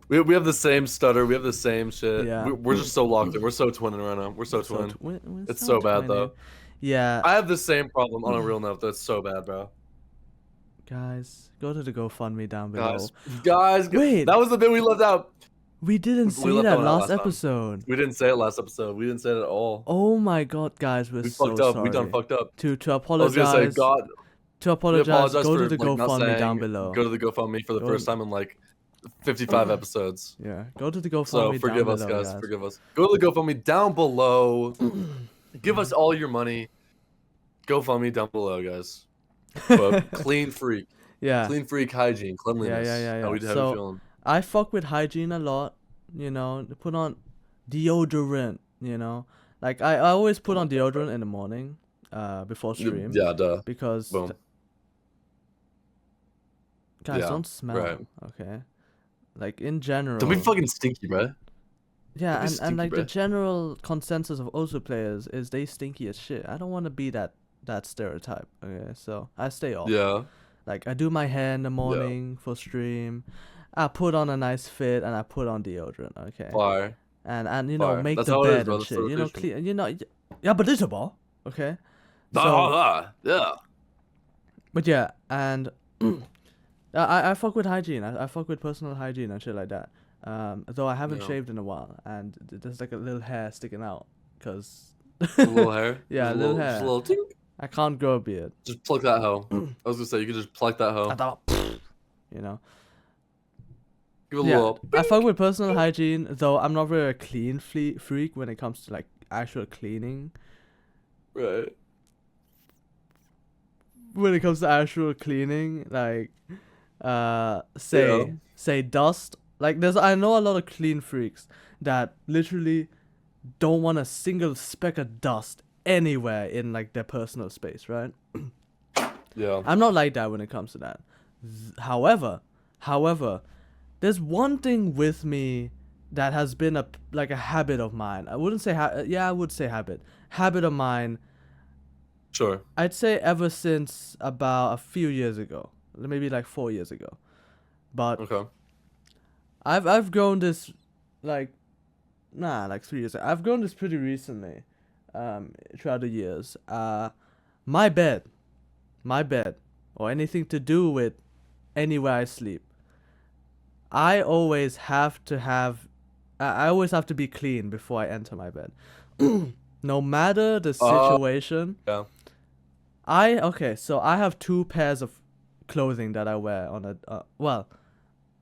We have the same stutter. We have the same shit. Yeah. We're just so locked in. We're so twinning right now. We're so twin. It's so bad though. Yeah. I have the same problem on a real note. That's so bad, bro. Guys, go to the GoFundMe down below. Guys, wait. That was the bit we left out. We didn't say that last episode. We didn't say it last episode. We didn't say it at all. Oh my god, guys, we fucked up. We done fucked up. To apologize. I was gonna say, God. To apologize, go to the GoFundMe down below. Go to the GoFundMe for the first time in like 55 episodes. Yeah, go to the GoFundMe down below. So forgive us, guys. Forgive us. Go to the GoFundMe down below. Give us all your money. GoFundMe down below, guys. But Cleanfreak. Yeah. Cleanfreak hygiene, cleanliness. Yeah. How you So feeling? I fuck with hygiene a lot, put on deodorant, Like I always put on deodorant in the morning, before stream. Yeah, duh. Because Boom. guys Yeah, don't smell, right. okay? Like in general. Don't be fucking stinky, bro. Yeah, Don't be and stinky, like the bruh. general consensus of Osu players is they stinky as shit. I don't want to be that stereotype. Okay, so I stay off. Yeah. Like I do my hair in the morning for stream. I put on a nice fit and I put on deodorant. Okay. Fire. And Fire. make That's the how it is, bed bro. and That's shit. the rotation. Clean. Yeah, but it's a ball. Okay. So, Yeah. but yeah, and I fuck with hygiene. I fuck with personal hygiene and shit like that. Though I haven't Yeah. shaved in a while, and there's like a little hair sticking out, cause A little hair. yeah, Just a little Just hair. a little ting. I can't grow a beard. Just pluck that hoe. I was gonna say you could just pluck that hoe. I thought, you know. Give it a Yeah, little. I fuck with personal hygiene, though I'm not very a clean freak when it comes to like actual cleaning. Right. When it comes to actual cleaning, like, say dust. Like, I know a lot of clean freaks that literally don't want a single speck of dust anywhere in like their personal space, right? Yeah. I'm not like that when it comes to that. However, there's one thing with me that has been a habit of mine. I wouldn't say I would say habit of mine. Sure. I'd say ever since about a few years ago, maybe like 4 years ago. But Okay. I've grown this like 3 years ago. I've grown this pretty recently, throughout the years. My bed, or anything to do with anywhere I sleep. I always have to be clean before I enter my bed. No matter the situation. Yeah. So I have 2 pairs of clothing that I wear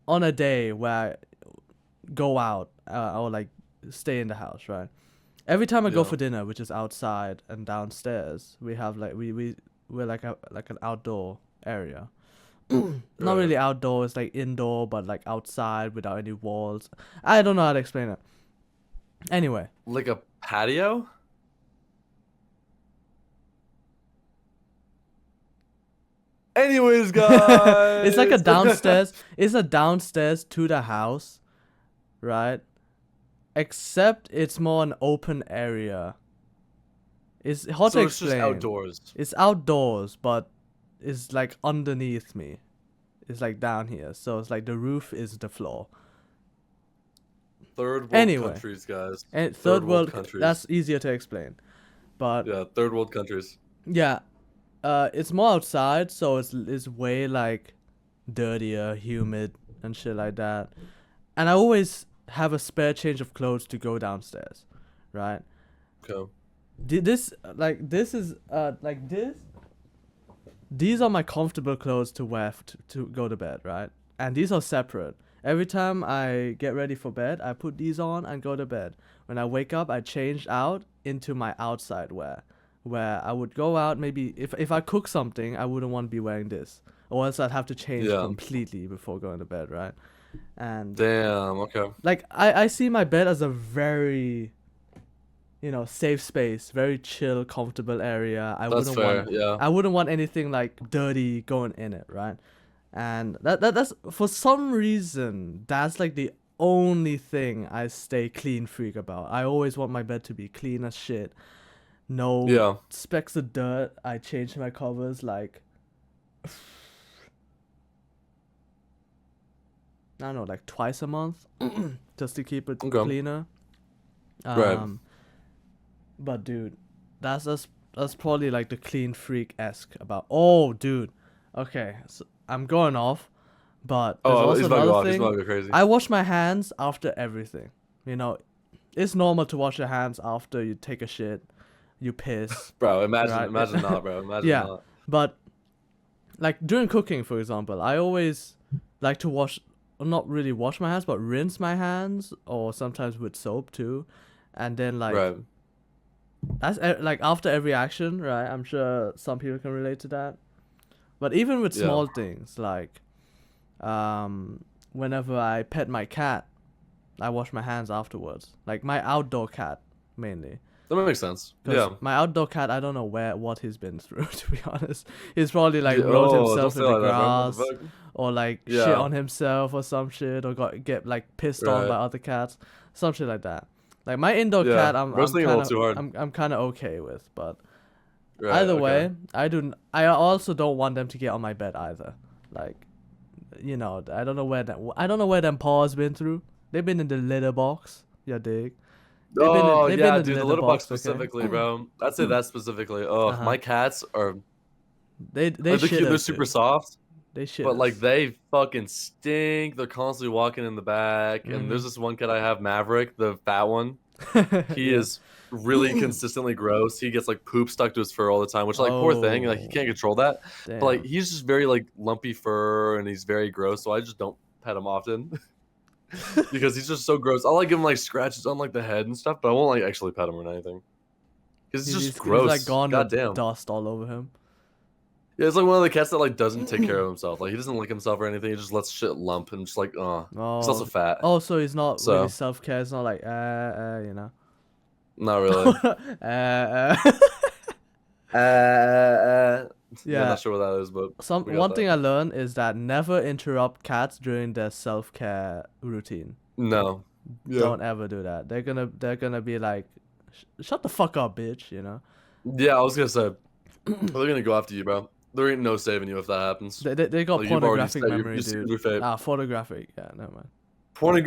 on a day where I go out, or like stay in the house, right? Every time I go for dinner, which is outside and downstairs, we have like we're like an outdoor area. Not really outdoor, it's like indoor, but like outside without any walls. I don't know how to explain it. Anyway. Like a patio? Anyways, guys. It's like a downstairs. It's a downstairs to the house, right? Except it's more an open area. It's hard to explain. It's just outdoors. It's outdoors, but it's like underneath me. It's like down here. So it's like the roof is the floor. Third world countries, guys. And third world countries. That's easier to explain. But yeah, third world countries. Yeah. It's more outside, so it's way like dirtier, humid and shit like that. And I always have a spare change of clothes to go downstairs, right? Okay. These are my comfortable clothes to wear to go to bed, right? And these are separate. Every time I get ready for bed, I put these on and go to bed. When I wake up, I change out into my outside wear, where I would go out. Maybe if I cook something, I wouldn't want to be wearing this, or else I'd have to change completely before going to bed, right? And damn, okay. Like I see my bed as a very, safe space, very chill, comfortable area. I wouldn't want anything like dirty going in it, right? And that's for some reason that's like the only thing I stay clean freak about. I always want my bed to be clean as shit. No specks of dirt. I change my covers like I don't know, like twice a month, just to keep it cleaner. Right. But dude, that's probably like the clean freak-esque about. Oh, dude. Okay, so I'm going off, but there's also another thing. Crazy. I wash my hands after everything. It's normal to wash your hands after you take a shit, you piss. Bro, imagine not, bro. Imagine not. But like during cooking, for example, I always like to not really wash my hands, but rinse my hands, or sometimes with soap too, and then like like after every action, right? I'm sure some people can relate to that. But even with Yeah. small things like, whenever I pet my cat, I wash my hands afterwards. Like my outdoor cat, mainly. That makes sense. 'Cause Yeah. my outdoor cat, I don't know what he's been through, to be honest. He's probably like Yeah, rolled don't himself say in the like that, bro. What the grass, fuck? or like shit Yeah. on himself or some shit, or get like pissed on by Right. other cats, some shit like that. Like my indoor Yeah. cat, I was thinking a little too hard. I'm kind of okay with, but Right. either Okay. way, I also don't want them to get on my bed either. Like, you know, I don't know where them paws been through. They've been in the litter box. You dig? Oh They've yeah, been in dude, the litter litter box box, okay? specifically, bro. I'd say that specifically. Oh, Uh-huh. my cats are They like shit they're us, super dude. soft, They shit but like us. they fucking stink. They're constantly walking in the back. And there's this one cat I have, Maverick, the fat one. He Yeah. is really consistently gross. He gets like poop stuck to his fur all the time, which like poor thing, like he can't Oh, control that. But like damn. he's just very like lumpy fur and he's very gross, so I just don't pet him often because he's just so gross. I'll like give him like scratches on like the head and stuff, but I won't like actually pet him or anything. Because it's just He's like gross. gone God with damn. dust all over him. Yeah, it's like one of the cats that like doesn't take care of himself. Like he doesn't lick himself or anything. He just lets shit lump and just like, he's also fat. Oh, so he's not really So self-care. It's not like, you know. not really. Yeah, Yeah. not sure what that is, but we got One that. thing I learned is that never interrupt cats during their self-care routine. No. Yeah. Don't ever do that. They're gonna be like, shut the fuck up, bitch. You know. Yeah, I was gonna say they're gonna go after you, bro. There ain't no saving you if that happens. They got Like, you've already pornographic set your, memory, you sealed dude. your fate. Photographic. Yeah, never mind.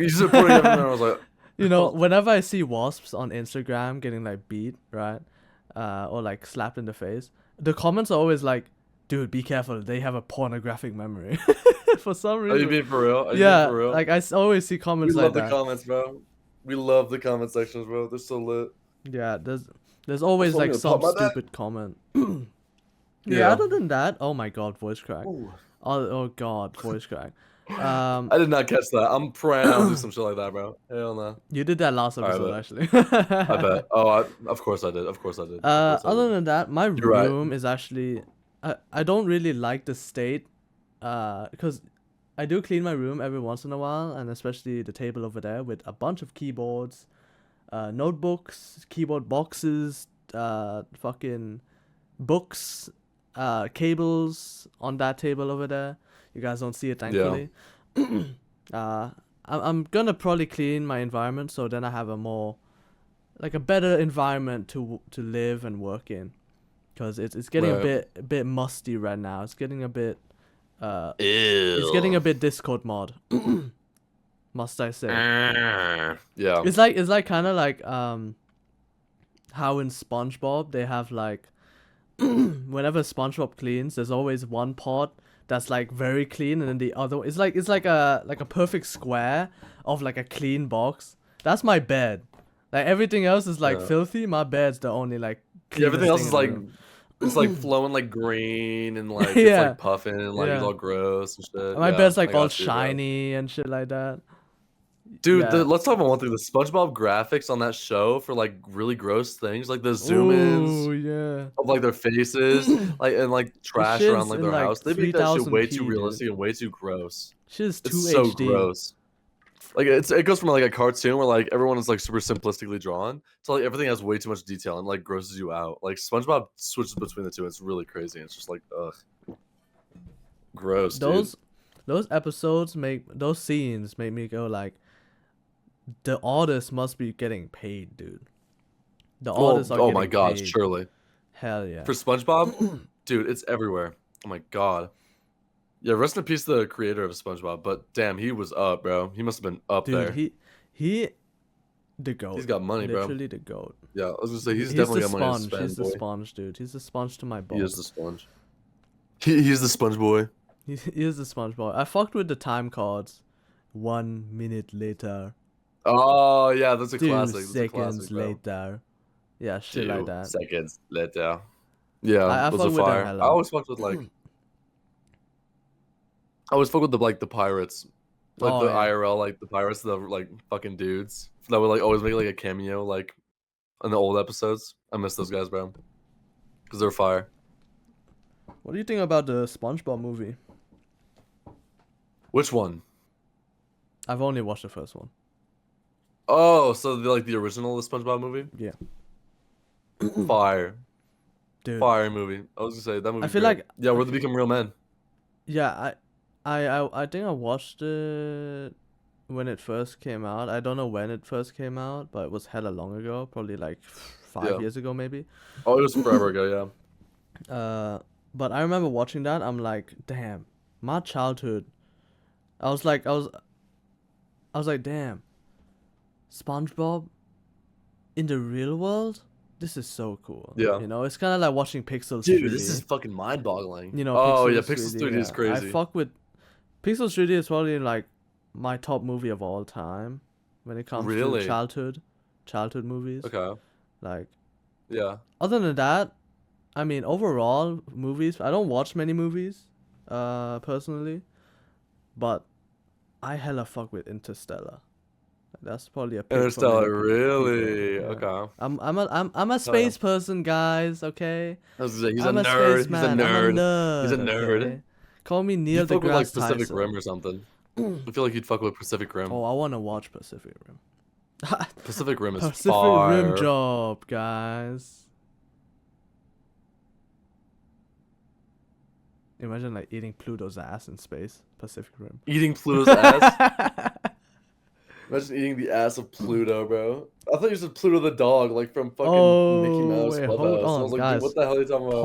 You said pornographic, and I was like, You know, whenever I see wasps on Instagram getting like beat, right, or like slapped in the face, the comments are always like, "Dude, be careful. They have a pornographic memory." For some are you reason. being for real? Are you Yeah, being for real? like always see We comments love like the that. comments, bro. We love the comment sections, bro. They're so lit. Yeah, there's always like Someone some gonna pop my back. stupid comment. Yeah. Other than that, oh my god, voice crack. Ooh. Oh god, voice crack. I did not catch that. I'm praying I don't do some shit like that, bro. Hell no. You did that last Alright, episode, bet. actually. I bet. Oh, of course I did. Of course I did. Of course I Other did. than that, my You're right. room is actually, I don't really like the state, because I do clean my room every once in a while, and especially the table over there with a bunch of keyboards, notebooks, keyboard boxes, fucking books, cables on that table over there. You guys don't see it, thankfully. I'm gonna probably clean my environment so then I have a more, like a better environment to live and work in, because it's getting Right. a bit musty right now. It's getting a bit Ew. it's getting a bit Discord mod. Must I say? Yeah. It's like kind of like how in SpongeBob they have like whenever SpongeBob cleans, there's always one pot that's like very clean, and then the other it's like a perfect square of like a clean box. That's my bed. Like everything else is like Yeah. filthy. My bed's the only like Yeah, everything else cleanest is thing like in the room. it's like flowing like green and like it's Yeah. like puffing and like it's Yeah. all gross and shit. My Yeah, bed's like I all got you, bro. shiny and shit like that. Dude, Yeah. let's talk about one thing. The SpongeBob graphics on that show for like really gross things, like the zoom ins Ooh, yeah. of like their faces, like and like trash around shit's like in, their like, house. They make that shit way 3000p, too dude. realistic and way too gross. Shit's It's 2 so HD. gross. Like it goes from like a cartoon where like everyone is like super simplistically drawn to like everything has way too much detail and like grosses you out. Like SpongeBob switches between the two. It's really crazy. It's just like ugh, gross. Those episodes those scenes make me go like, the artists must be getting paid, dude. The artists are oh getting my god, paid. surely. Hell yeah. For SpongeBob, dude, it's everywhere. Oh my god. Yeah, rest in peace, the creator of SpongeBob. But damn, he was up, bro. He must have been up Dude, there. he the goat. He's got money, bro. Literally the goat. Yeah, I was gonna say he's definitely the got money to sponge. spend. He's the boy. sponge, dude. He's the sponge to my bones. He is the sponge. He's the sponge boy. He is the sponge boy. I fucked with the time cards. 1 minute later. Oh yeah, that's a 2 classic. That's a seconds classic, bro. later. Yeah, shit 2 like that. seconds later. Yeah, I those fuck are with them fire. hella. I always fucked with like. I always fuck with the pirates, like Oh, the yeah. IRL, like the pirates, the like fucking dudes that would like always make like a cameo, like in the old episodes. I miss those guys, bro, because they're fire. What do you think about the SpongeBob movie? Which one? I've only watched the first one. Oh, so the original SpongeBob movie? Yeah. Fire. Dude. Fire movie. I was gonna say that movie. I feel like where they become real men. Yeah, I think I watched it when it first came out. I don't know when it first came out, but it was hella long ago, probably like 5 years ago maybe. Oh, it was forever ago, yeah. But I remember watching that. I'm like, damn, my childhood. I was like, damn, SpongeBob in the real world. This is so cool. Yeah. You know, it's kind of like watching Pixels 3D. Dude, this is fucking mind-boggling. You know, oh Pixels yeah, Pixels 3D is crazy. I fuck with Pixels 3D is probably like my top movie of all time when it comes to childhood movies. Okay. Like, yeah. Other than that, I mean, overall movies. I don't watch many movies, personally, but I hella fuck with Interstellar. That's probably a pick for Interstellar, many really? people, yeah. Okay. I'm a space person, guys. Okay. I was gonna say, he's I'm a nerd. He's a spaceman. nerd. He's a nerd. Okay? Call me Neil He'd fuck with like deGrasse Pacific Tyson. Rim or something. I feel like he'd fuck with Pacific Rim. Oh, I want to watch Pacific Rim. Pacific Rim is Pacific fire. Rim job, guys. Imagine like eating Pluto's ass in space. Pacific Rim. Eating Pluto's ass? Imagine eating the ass of Pluto, bro. I thought you said Pluto the dog, like from fucking Mickey Mouse wait, Clubhouse. hold on, I was like, guys. dude, what the hell are you talking about?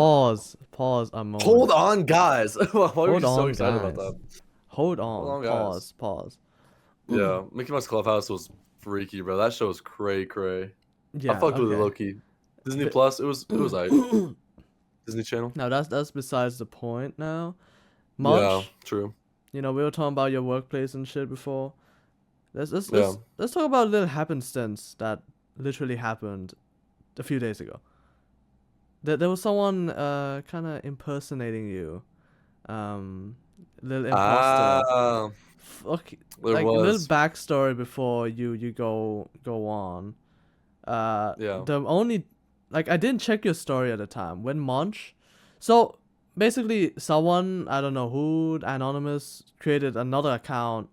Pause a moment. Hold on, guys. Why are you Hold so on, excited guys. about that? Hold on, guys. pause. Yeah, Mickey Mouse Clubhouse was freaky, bro. That show was cray. Yeah, I fucked with it okay. lowkey. Disney Plus, it was alright. Disney Channel. Now that's besides the point now. Munch, Yeah, true. you know, we were talking about your workplace and shit before. Let's talk about a little happenstance that literally happened a few days ago. There was someone kind of impersonating you, little imposter. Fuck, like a little backstory before you go on. Yeah. The only, like, I didn't check your story at the time when Munch. So basically, someone, I don't know who, anonymous, created another account,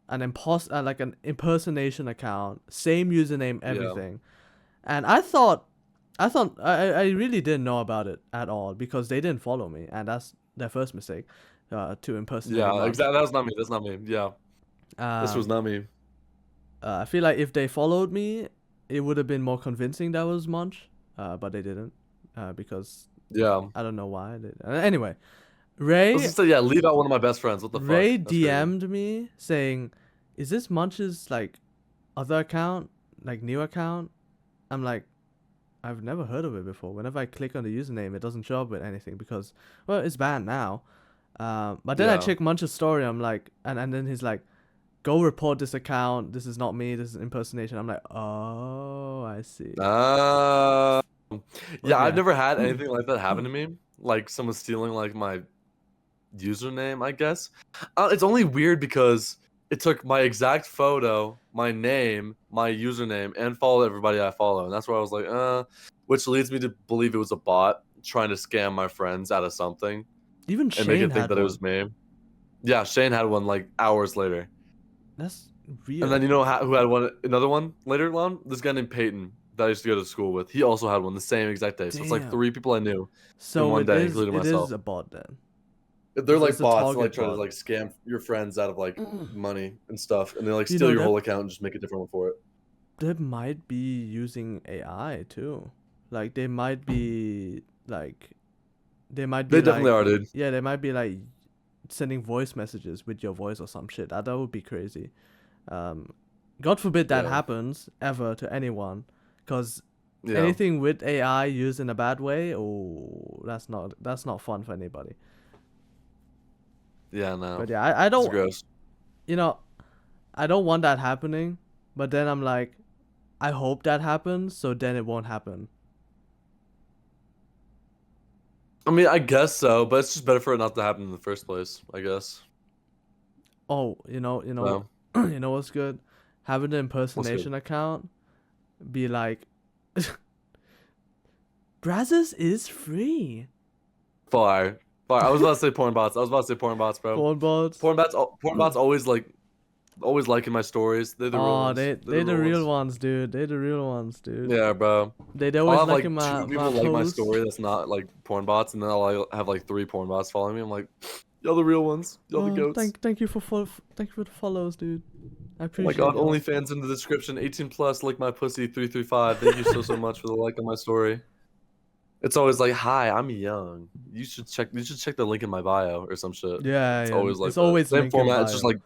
an impersonation account, same username, everything. And I thought I really didn't know about it at all because they didn't follow me, and that's their first mistake, to impersonate. Yeah, exactly. That's not me. That's not me. Yeah. This was not me. I feel like if they followed me, it would have been more convincing that was Munch, but they didn't, because I don't know why. Anyway, Ray. Let's just say, leave out one of my best friends. What the fuck? Ray DM'd me saying, "Is this Munch's like other account, like new account?" I'm like, I've never heard of it before. Whenever I click on the username, it doesn't show up with anything because, well, it's banned now. But then I check Munch's story. I'm like, and then he's like, "Go report this account. This is not me. This is impersonation." I'm like, oh, I see. I've never had anything like that happen to me. Like someone stealing like my username, I guess. It's only weird because it took my exact photo, my name, my username, and followed everybody I follow. And that's where I was like, which leads me to believe it was a bot trying to scam my friends out of something. Even Shane and make it think had that one. it was me. Yeah, Shane had one like hours later. That's weird. And then you know who had another one later on? This guy named Peyton that I used to go to school with. He also had one the same exact day. So it's like 3 people I knew so in one day, is, including it myself. Is a bot then. They're like bots, like try to like scam your friends out of like money and stuff, and they like steal your whole account and just make a different one for it. They might be using AI too. Like they might be like, they definitely are, dude. Yeah, they might be like sending voice messages with your voice or some shit. That would be crazy. God forbid that happens ever to anyone, because anything with AI used in a bad way, that's not fun for anybody. Yeah, no. But yeah, I don't. It's gross. You know, I don't want that happening. But then I'm like, I hope that happens, so then it won't happen. I mean, I guess so, but it's just better for it not to happen in the first place, I guess. Oh, you know, you know what's good? Having the impersonation account be like, Brazzers is free. Fire. I was about to say porn bots. Bro. Porn bots. Porn bots always liking my stories. They're the real ones. They the real ones, dude. They the real ones, dude. Yeah, bro. They I'll always have like like my two people my like my posts. story that's not like porn bots, and then I'll have like 3 porn bots following me. I'm like, y'all the real ones. Y'all the goats. Thank you for the follows, dude. I Oh my appreciate god, it. OnlyFans in the description. 18 plus, like my pussy 335. Thank you so much for the like on my story. It's always like, hi, I'm young. You should check the link in my bio or some shit. Yeah, It's yeah. always like It's that. always Same link in format. It's just bio. like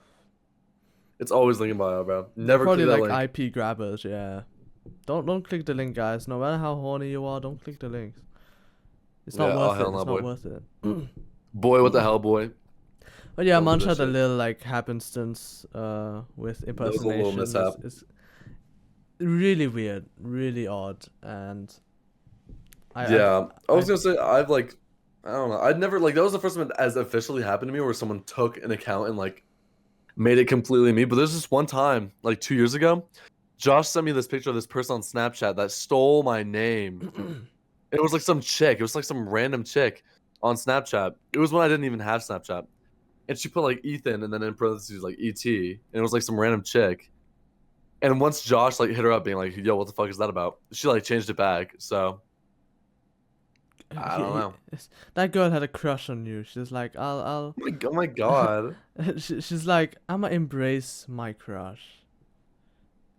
it's always link in bio, bro. They're Never probably click that like link. IP grabbers, yeah. Don't click the link, guys. No matter how horny you are, don't click the links. It's not Yeah, oh, worth it. hell It's no, not boy. worth it. Boy, what the hell, boy? But yeah, Don't do Munch that had a shit. little like happenstance with That was a little impersonation. mishap. It's really weird, really odd, and I was gonna say I don't know. I'd never like that was the first time it as officially happened to me where someone took an account and like made it completely me. But there's this one time, like 2 years ago, Josh sent me this picture of this person on Snapchat that stole my name. It was like some chick. It was like some random chick on Snapchat. It was when I didn't even have Snapchat. And she put like Ethan and then in parentheses like ET. And it was like some random chick. And once Josh like hit her up being like, yo, what the fuck is that about? She like changed it back. So I don't know. That girl had a crush on you. She's like, I'll. Oh my god. She's like, I'ma embrace my crush.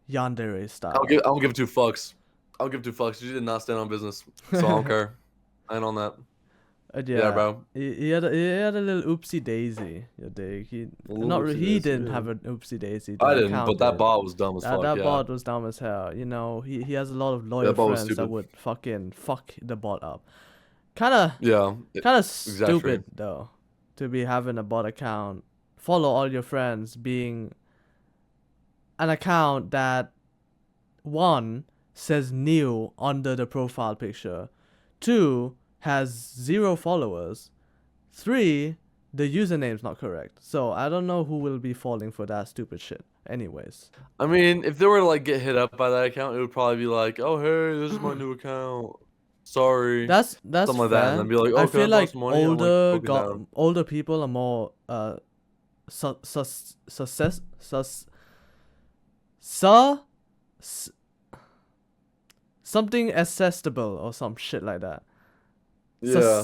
Yandere style. I don't give 2 fucks. I don't give 2 fucks. She did not stand on business. So I don't care. I ain't on that. Yeah, bro. He had a little oopsie daisy. Your dig. He didn't have an oopsie daisy. I didn't, but that bot was dumb as fuck. That yeah. bot was dumb as hell. You know, he has a lot of loyal That bot was friends that stupid. would fucking fuck the bot up. Kinda stupid Exaggerated. though, to be having a bot account, follow all your friends, being an account that 1 says new under the profile picture, 2 has 0 followers, 3 the username's not correct. So I don't know who will be falling for that stupid shit. Anyways, I mean, if they were to like get hit up by that account, it would probably be like, "Oh, hey, this is my new account. Sorry." that's Something like fair. that, and then be like, "Oh, I can I feel borrow like some money?" I'm like, "Fucking down." older people are more something accessible or some shit like that. Yeah.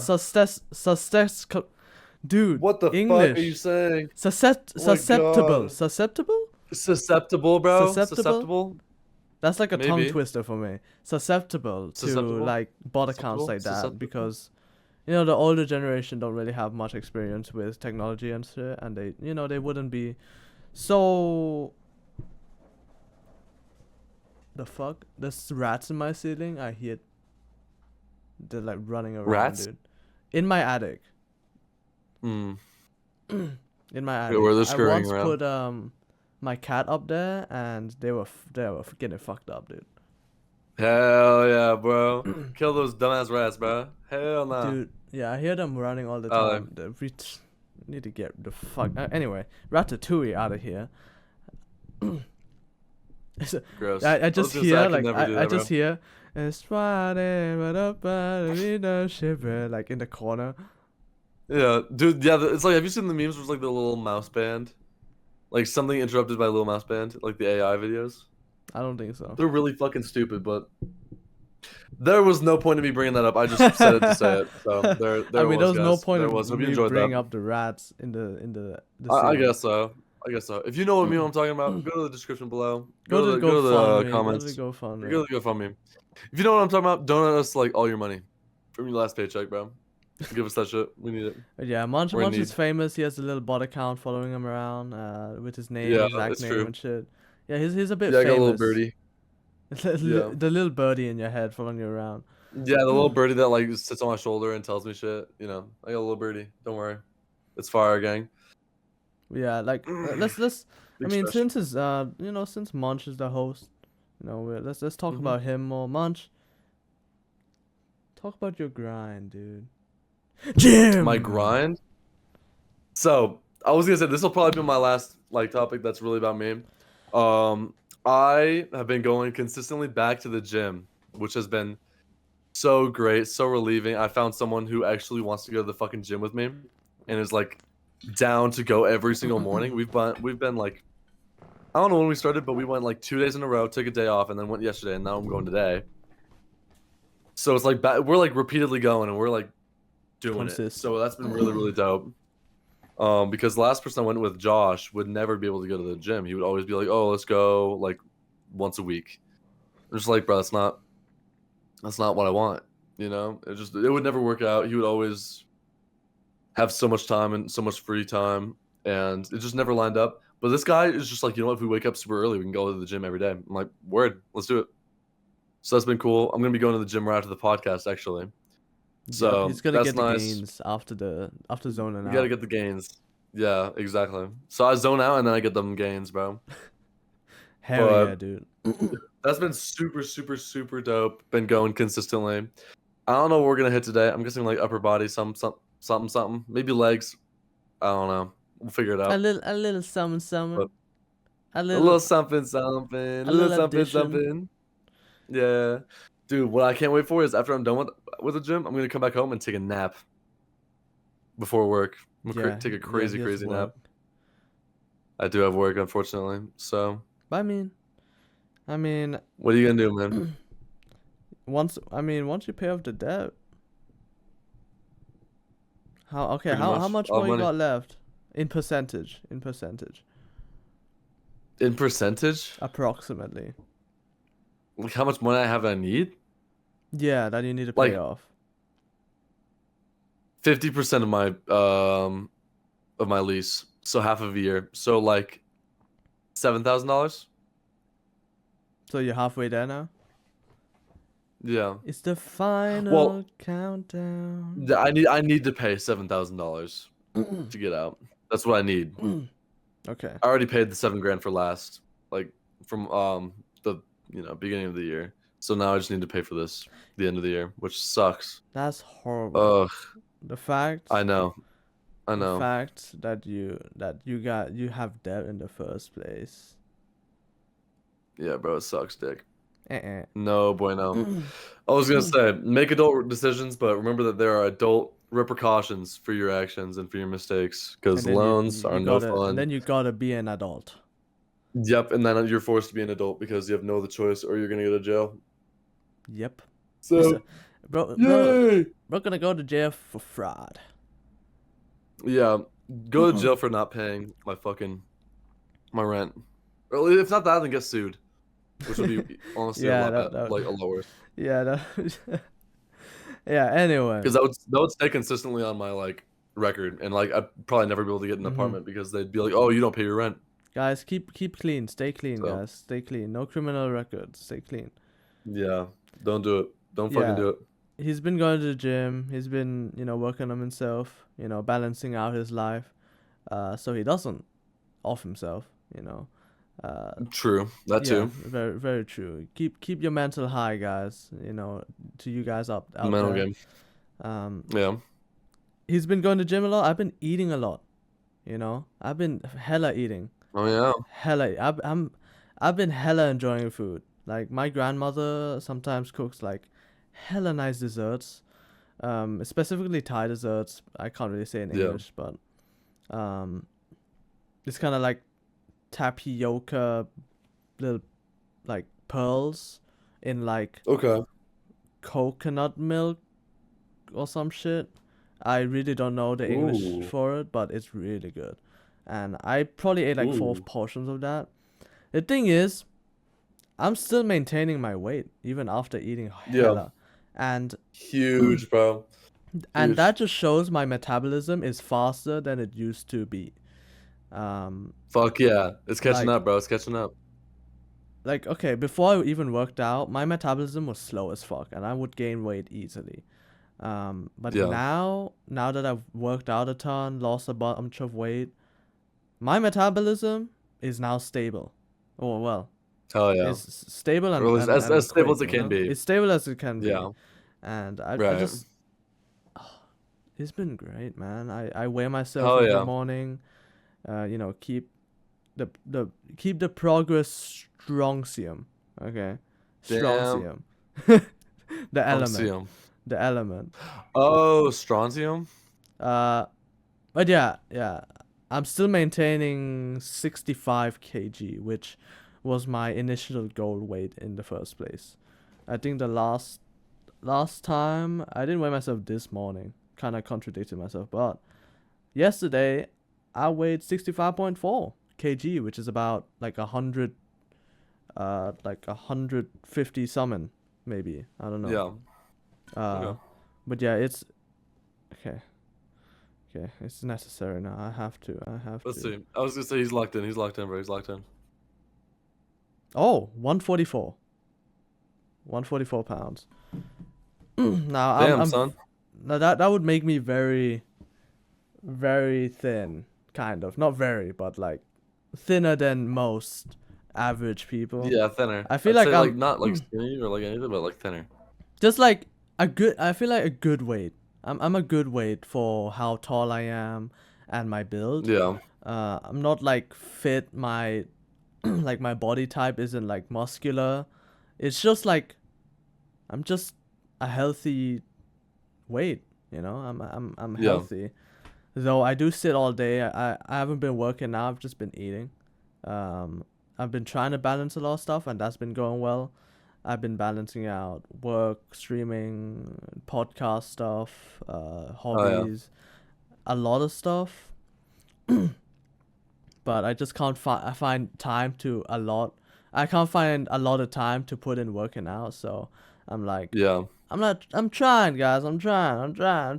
Dude, What the English. fuck are you saying? Susceptible. God. Susceptible? Susceptible, bro. Susceptible? That's like a tongue Maybe. twister for me. Susceptible to Susceptible? like bot accounts like that Susceptible? because you know the older generation don't really have much experience with technology and shit, and they wouldn't be so. The fuck? There's rats in my ceiling. I hear. They're like running around, Rats? dude. In my attic. Hmm. In my attic. where they're I scurrying once around. put my cat up there, and they were getting fucked up, dude. Hell yeah, bro. Kill those dumbass rats, bro. Hell nah. Dude, yeah, I hear them running all the Oh, time. We need to get the fuck. Anyway, Ratatouille out of here. Gross. I just was gonna say, hear I could like never do I that, just bro. hear it's Friday, but up shiver like in the corner. Yeah, dude. Yeah, it's like, have you seen the memes where it's like the little mouse band? Like something interrupted by little mouse band, like the AI videos. I don't think so. They're really fucking stupid, but there was no point in me bringing that up. I just said it to say it. So there I mean, was, there was no guys. point There in was. Hope you me enjoyed bringing that. up the rats in the I scene. guess so. If you know what meme I'm talking about, go to the description below. Go to the comments. Go to the GoFundMe. Go to the GoFundMe. If you know what I'm talking about, donate us like all your money from your last paycheck, bro. Give us that shit. We need it. But yeah, Munch We're in is need. famous. He has a little bot account following him around with his name, Yeah, exact that's name true. and shit. Yeah, he's a bit Yeah, I famous. got a little birdie. Yeah. The little birdie in your head following you around. Yeah, the little birdie that like sits on my shoulder and tells me shit. You know, I got a little birdie. Don't worry, it's fire, gang. Yeah, like let's. I Big mean, stretch. since his since Munch is the host, let's talk Mhm. about him more. Munch, talk about your grind, dude. Jim. My grind. So I was gonna say this will probably be my last like topic that's really about me. I have been going consistently back to the gym which has been so great, so relieving. I found someone who actually wants to go to the fucking gym with me and is like down to go every single morning. We've been like, I don't know when we started, but we went like 2 days in a row, took a day off, and then went yesterday, and now I'm going today. So it's like we're like repeatedly going, and we're like doing it. So that's been really, really dope. Because the last person I went with, Josh, would never be able to go to the gym. He would always be like, "Oh, let's go like once a week." I'm just like, bro, that's not what I want. You know, it would never work out. He would always have so much time and so much free time, and it just never lined up. But this guy is just like, you know what? If we wake up super early, we can go to the gym every day. I'm like, word, let's do it. So that's been cool. I'm gonna be going to the gym right after the podcast, actually. So he's gonna get the nice. gains after zoning out. You gotta get the gains. Yeah, exactly. So I zone out and then I get them gains, bro. Hell yeah, dude. That's been super, super, super dope. Been going consistently. I don't know what we're gonna hit today. I'm guessing like upper body, something. Maybe legs. I don't know. We'll figure it out. A little something. But A little something. A little something. Yeah. Dude, what I can't wait for is after I'm done with the gym, I'm gonna come back home and take a nap before work. I'm gonna take a crazy nap. I do have work, unfortunately. So. I mean, what are you gonna do, man? Once you pay off the debt. How much more you got left in percentage? In percentage? Approximately. Like how much money I have I need? Yeah, that you need to pay off. 50% of my lease, so half of a year. So like $7,000. So you're halfway there now? Yeah. It's the final countdown. I need to pay $7,000 to get out. That's what I need. Okay. I already paid the $7,000 for last, like from the beginning of the year. So now I just need to pay for the end of the year, which sucks. That's horrible. Ugh. The fact. I know. The fact that you have debt in the first place. Yeah, bro, it sucks, dick. No bueno. I was gonna say, make adult decisions, but remember that there are adult repercussions for your actions and for your mistakes, because loans are no fun. And then you gotta be an adult. Yep, and then you're forced to be an adult because you have no other choice, or you're gonna go to jail. Yep. So, bro, gonna go to jail for fraud. Yeah, go to jail for not paying my rent. Or if not that, then get sued, which would be honestly a lot worse. Yeah. Yeah. Anyway, because that would stay consistently on my like record, and like I'd probably never be able to get an apartment because they'd be like, "Oh, you don't pay your rent." Guys, keep clean. Stay clean, guys. Stay clean. No criminal records. Stay clean. Yeah, don't do it. Don't fucking do it. He's been going to the gym. He's been, working on himself. Balancing out his life, so he doesn't off himself. True. That too. Very, very true. Keep your mental high, guys. To you guys out mental there. Game. Yeah. He's been going to the gym a lot. I've been eating a lot. I've been hella eating. Oh yeah. Hella. I've been hella enjoying food. Like my grandmother sometimes cooks like hella nice desserts. Specifically Thai desserts. I can't really say in English, but it's kind of like tapioca little like pearls in like coconut milk or some shit. I really don't know the English for it, but it's really good. And I probably ate like 4 portions of that. The thing is, I'm still maintaining my weight even after eating hella. And huge, bro. And that just shows my metabolism is faster than it used to be. Fuck yeah. It's catching up, bro. It's catching up. Like, okay, before I even worked out, my metabolism was slow as fuck, and I would gain weight easily. But now that I've worked out a ton, lost a bunch of weight, my metabolism is now stable. Oh, well. Hell yeah. It's stable and as stable as it can be. It's stable as it can be. Yeah. And I just... it's been great, man. I weigh myself in the morning. Keep the progress strontium. Okay. Strontium. The element. Strontium. The element. Oh, strontium. But yeah, I'm still maintaining 65 kg, which was my initial goal weight in the first place. I think the last time I didn't weigh myself this morning. Kind of contradicted myself, but yesterday I weighed 65.4 kg, which is about like 150 something, maybe. I don't know. Yeah. Okay. But yeah, it's okay. Okay, it's necessary now. I have to. Let's see. I was gonna say he's locked in. He's locked in, bro. He's locked in. Oh, 144. 144 pounds. Now Damn, I'm son. now that would make me very, very thin, kind of. Not very, but like thinner than most average people. Yeah, thinner. I feel I'd like say, I'm not like skinny or like anything, but like thinner. just like a good. I feel like a good weight. I'm a good weight for how tall I am and my build. Yeah. I'm not like fit. My like my body type isn't like muscular. It's just like I'm just a healthy weight, you know. I'm Yeah. healthy. Though I do sit all day. I haven't been working now. I've just been eating. I've been trying to balance a lot of stuff, and that's been going well. I've been balancing out work, streaming, podcast stuff, hobbies, a lot of stuff. But I just can't find time to a lot. I can't find a lot of time to put in working out. So I'm like, Yeah. I'm trying, guys. I'm trying. But I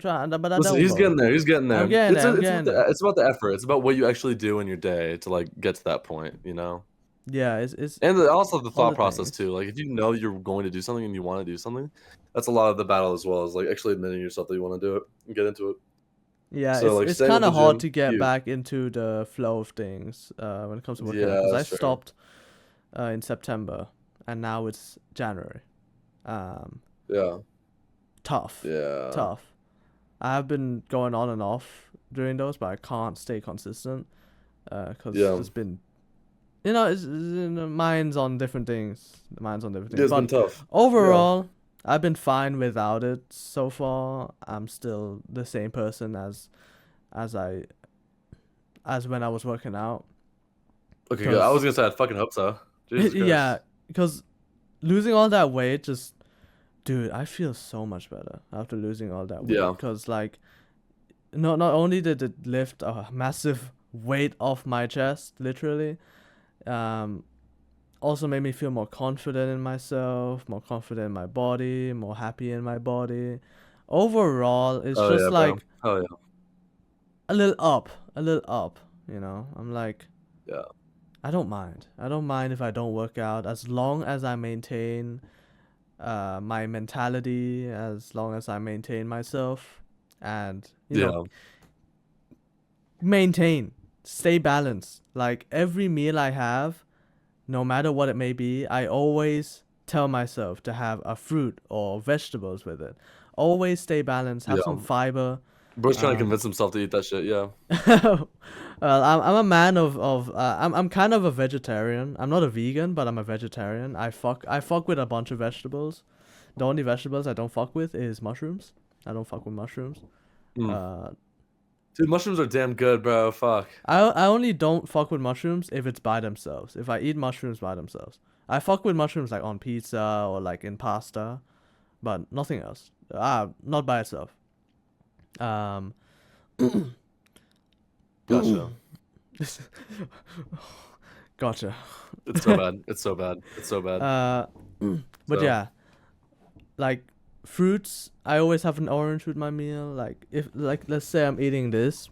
Listen, don't he's vote. getting there. He's getting there. I'm getting there. I'm It's getting there. it's about the effort. It's about what you actually do in your day to like get to that point, you know? Yeah, it's And also the all thought the process things. too. Like if you know you're going to do something and you want to do something, that's a lot of the battle as well, as like actually admitting yourself that you want to do it and get into it. Yeah, So like it's staying with kind the of hard gym, to get huge. back into the flow of things when it comes to working out, Yeah, because I that's true. stopped in September and now it's January. Um, Yeah. tough, Yeah. tough. I have been going on and off during those, but I can't stay consistent because Yeah. it's been, you know, mine's on different things. Mine's on different things, It's been but tough. overall, I've been fine without it so far. I'm still the same person as I as when I was working out. Okay, good. I was Cause gonna say I fucking hope so. Jesus yeah, Christ. because losing all that weight just, dude, I feel so much better after losing all that weight. Yeah. Cause like, not only did it lift a massive weight off my chest, literally, um, also made me feel more confident in myself, more confident in my body, more happy in my body. Overall, it's Oh just yeah, bro. like Oh yeah. a little up, a little up. You know, I'm like, Yeah. I don't mind. I don't mind if I don't work out as long as I maintain my mentality, as long as I maintain myself, and Yeah. maintain, stay balanced. Like every meal I have, no matter what it may be, I always tell myself to have a fruit or vegetables with it. Always stay balanced. Have some Yeah. fiber. Bro's trying to Um, convince himself to eat that shit. Yeah. well, I'm a man of I'm kind of a vegetarian. I'm not a vegan, but I'm a vegetarian. I fuck with a bunch of vegetables. The only vegetables I don't fuck with is mushrooms. I don't fuck with mushrooms. Mm. Uh, Dude, mushrooms are damn good, bro. Fuck. I only don't fuck with mushrooms if it's by themselves. If I eat mushrooms by themselves, I fuck with mushrooms like on pizza or like in pasta, but nothing else. Not by itself. Um, Gotcha. gotcha. It's so bad. It's so bad. It's so bad. But So, yeah, like fruits, I always have an orange with my meal. Like if like let's say I'm eating this,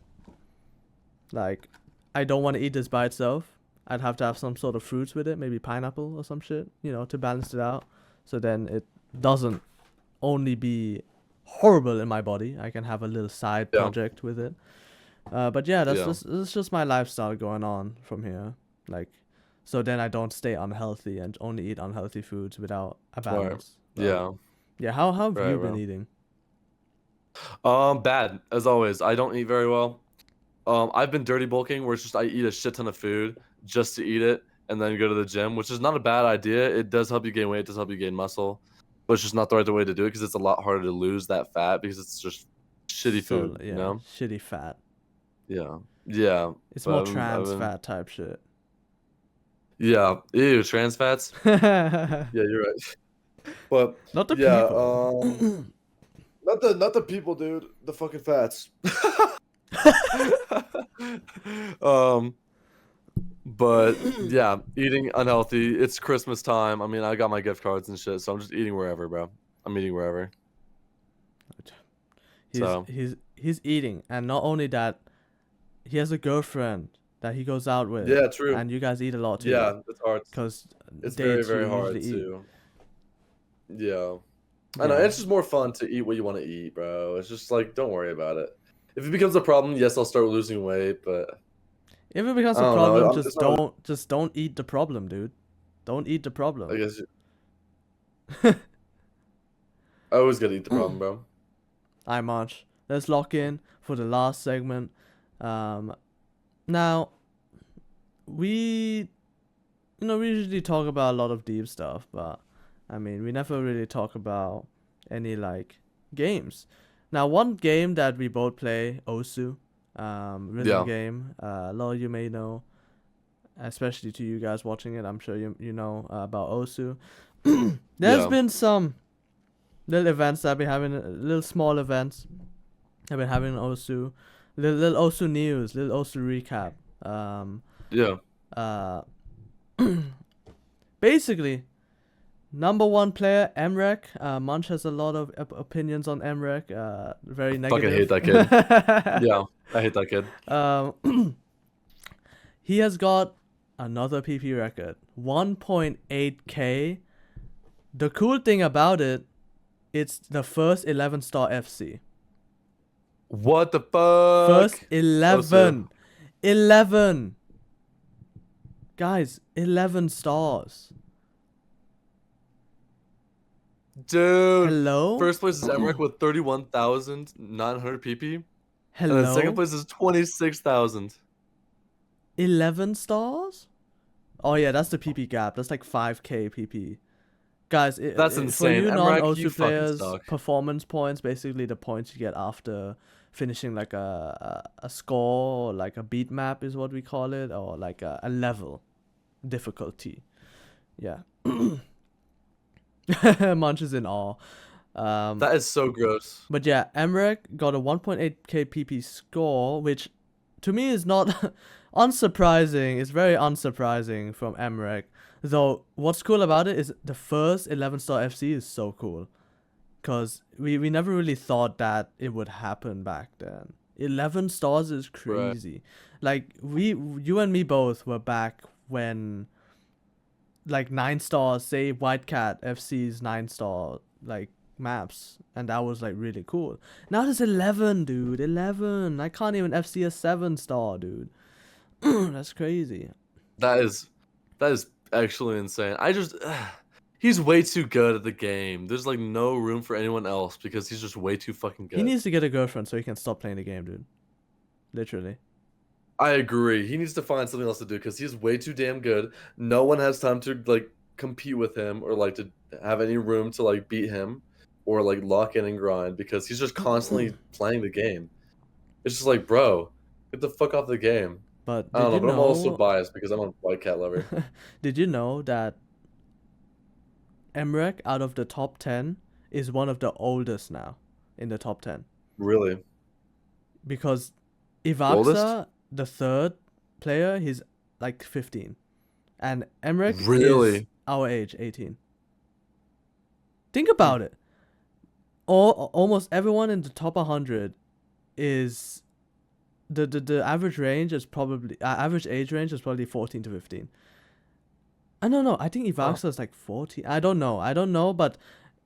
like I don't want to eat this by itself. I'd have to have some sort of fruits with it, maybe pineapple or some shit, to balance it out. So then it doesn't only be horrible in my body. I can have a little side yeah. project with it. But yeah, Yeah. that's just my lifestyle going on from here. Like, so then I don't stay unhealthy and only eat unhealthy foods without a Right. balance. But Yeah. yeah, how have Right, you been bro. eating? Bad as always. I don't eat very well. I've been dirty bulking, where it's just I eat a shit ton of food just to eat it and then go to the gym, which is not a bad idea. It does help you gain weight. It does help you gain muscle. but it's just not the right way to do it because it's a lot harder to lose that fat because it's just shitty food, yeah, you know? shitty fat. Yeah. Yeah. It's but more I've been- trans fat type shit. Yeah. Ew, trans fats. Yeah, you're right. But Not the yeah, people. not the people, dude. The fucking fats. But yeah, eating unhealthy. It's Christmas time. I mean, I got my gift cards and shit, so I'm just eating wherever, bro. I'm eating wherever. He's eating, and not only that, he has a girlfriend that he goes out with. Yeah, true. And you guys eat a lot too. Yeah, it's hard. Because it's very, very hard too. Yeah. I know, it's just more fun to eat what you want to eat, bro. It's just like, don't worry about it. If it becomes a problem, yes, I'll start losing weight, but if it becomes a problem, just don't eat the problem, dude. Don't eat the problem. I guess I always gotta eat the problem, bro. I'm Munch. Let's lock in for the last segment. Now, we usually talk about a lot of deep stuff, but I mean, we never really talk about any like games. Now, one game that we both play, AYOOO, rhythm game. A lot of you may know, especially to you guys watching it. I'm sure you know about AYOOO. There's been some little events that I've been having, little small events I've been having in AYOOO. Little AYOOO news, little AYOOO recap. Basically, number one player, Emrek. Munch has a lot of opinions on Emrek. Very negative. Fucking hate that kid. Yeah, I hate that kid. He has got another PP record, 1.8k. The cool thing about it, it's the first 11-star FC. What the fuck? First 11. 11. Guys, 11 stars. Dude. Hello? First place is Emrek with 31,900 PP. Hello? And then second place is 26,000. 11 stars? Oh yeah, that's the PP gap. That's like 5k PP. Guys, that's insane. For you non-AYOOO players, suck. performance points, basically the points you get after finishing like a score or like a beat map is what we call it, or like a level difficulty. Yeah. Munch is in awe. That is so gross. But yeah, Emrek got a 1.8k PP score, which to me is not unsurprising. It's very unsurprising from Emrek. Though, what's cool about it is the first 11-star FC is so cool. Because we never really thought that it would happen back then. 11 stars is crazy. Right. Like, you and me both were back when, like, 9 stars, say White Cat FC's 9-star, like, maps. And that was, like, really cool. Now there's 11, dude. 11. I can't even FC a 7-star, dude. That's crazy. That is actually insane. He's way too good at the game. There's like no room for anyone else because he's just way too fucking good. He needs to get a girlfriend so he can stop playing the game, dude. Literally. I agree. He needs to find something else to do because he's way too damn good. No one has time to like compete with him or like to have any room to like beat him or like lock in and grind because he's just constantly playing the game. It's just like, bro, get the fuck off the game. But I don't know, but I'm also biased because I'm a White Cat lover. Did you know that Emrek out of the top 10 is one of the oldest now in the top 10? Really? Because Ivaxa, the third player, he's like 15. And Emrek is our age, 18. Think about it. Almost everyone in the top 100 is... The average range is probably average age range is probably 14 to 15. I don't know. I think Ivaxa is like 14. I don't know, but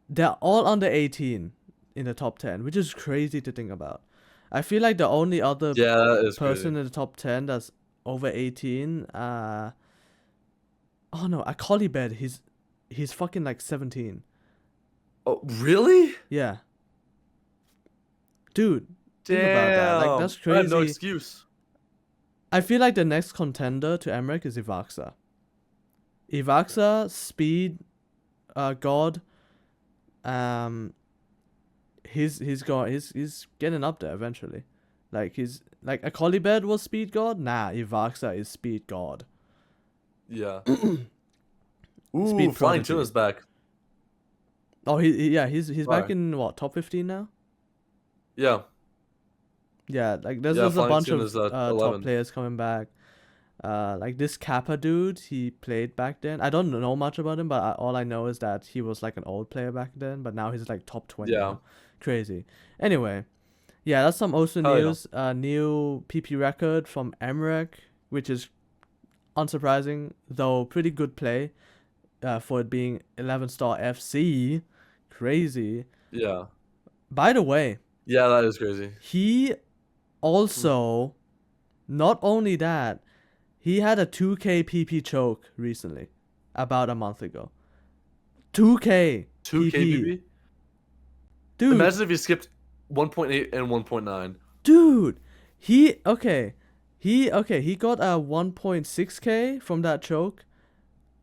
they're all under 18 in the top 10, which is crazy to think about. I feel like the only other person in the top 10 that's over 18, oh no, Akolibed, he's fucking like 17. Oh, really? Yeah. Dude. Think about that. Like, that's crazy. I have no excuse. I feel like the next contender to Emrek is Ivaxa. Ivaxa, speed, god, he's getting up there eventually. Like he's like a Colibet was speed god. Nah, Ivaxa is speed god. Yeah. Speed Ooh, Flying prodigy. Tuna's back. Oh, he's back Alright. in what, top 15 now? Yeah. Yeah, like there's Yeah, a Flying bunch of Tuna's top 11. players coming back. Like this Kappa dude, he played back then. I don't know much about him, but all I know is that he was like an old player back then, but now he's like top 20 Yeah. now. Crazy. Anyway, yeah, that's some also Hell yeah. news. New PP record from Emrek, which is unsurprising, though pretty good play for it being 11-star FC. Crazy. Yeah. By the way, Yeah, that is crazy. he also, not only that, he had a 2K PP choke recently, about a month ago. 2K 2K PP? Dude, Imagine if he skipped 1.8 and 1.9. dude, he got a 1.6K from that choke,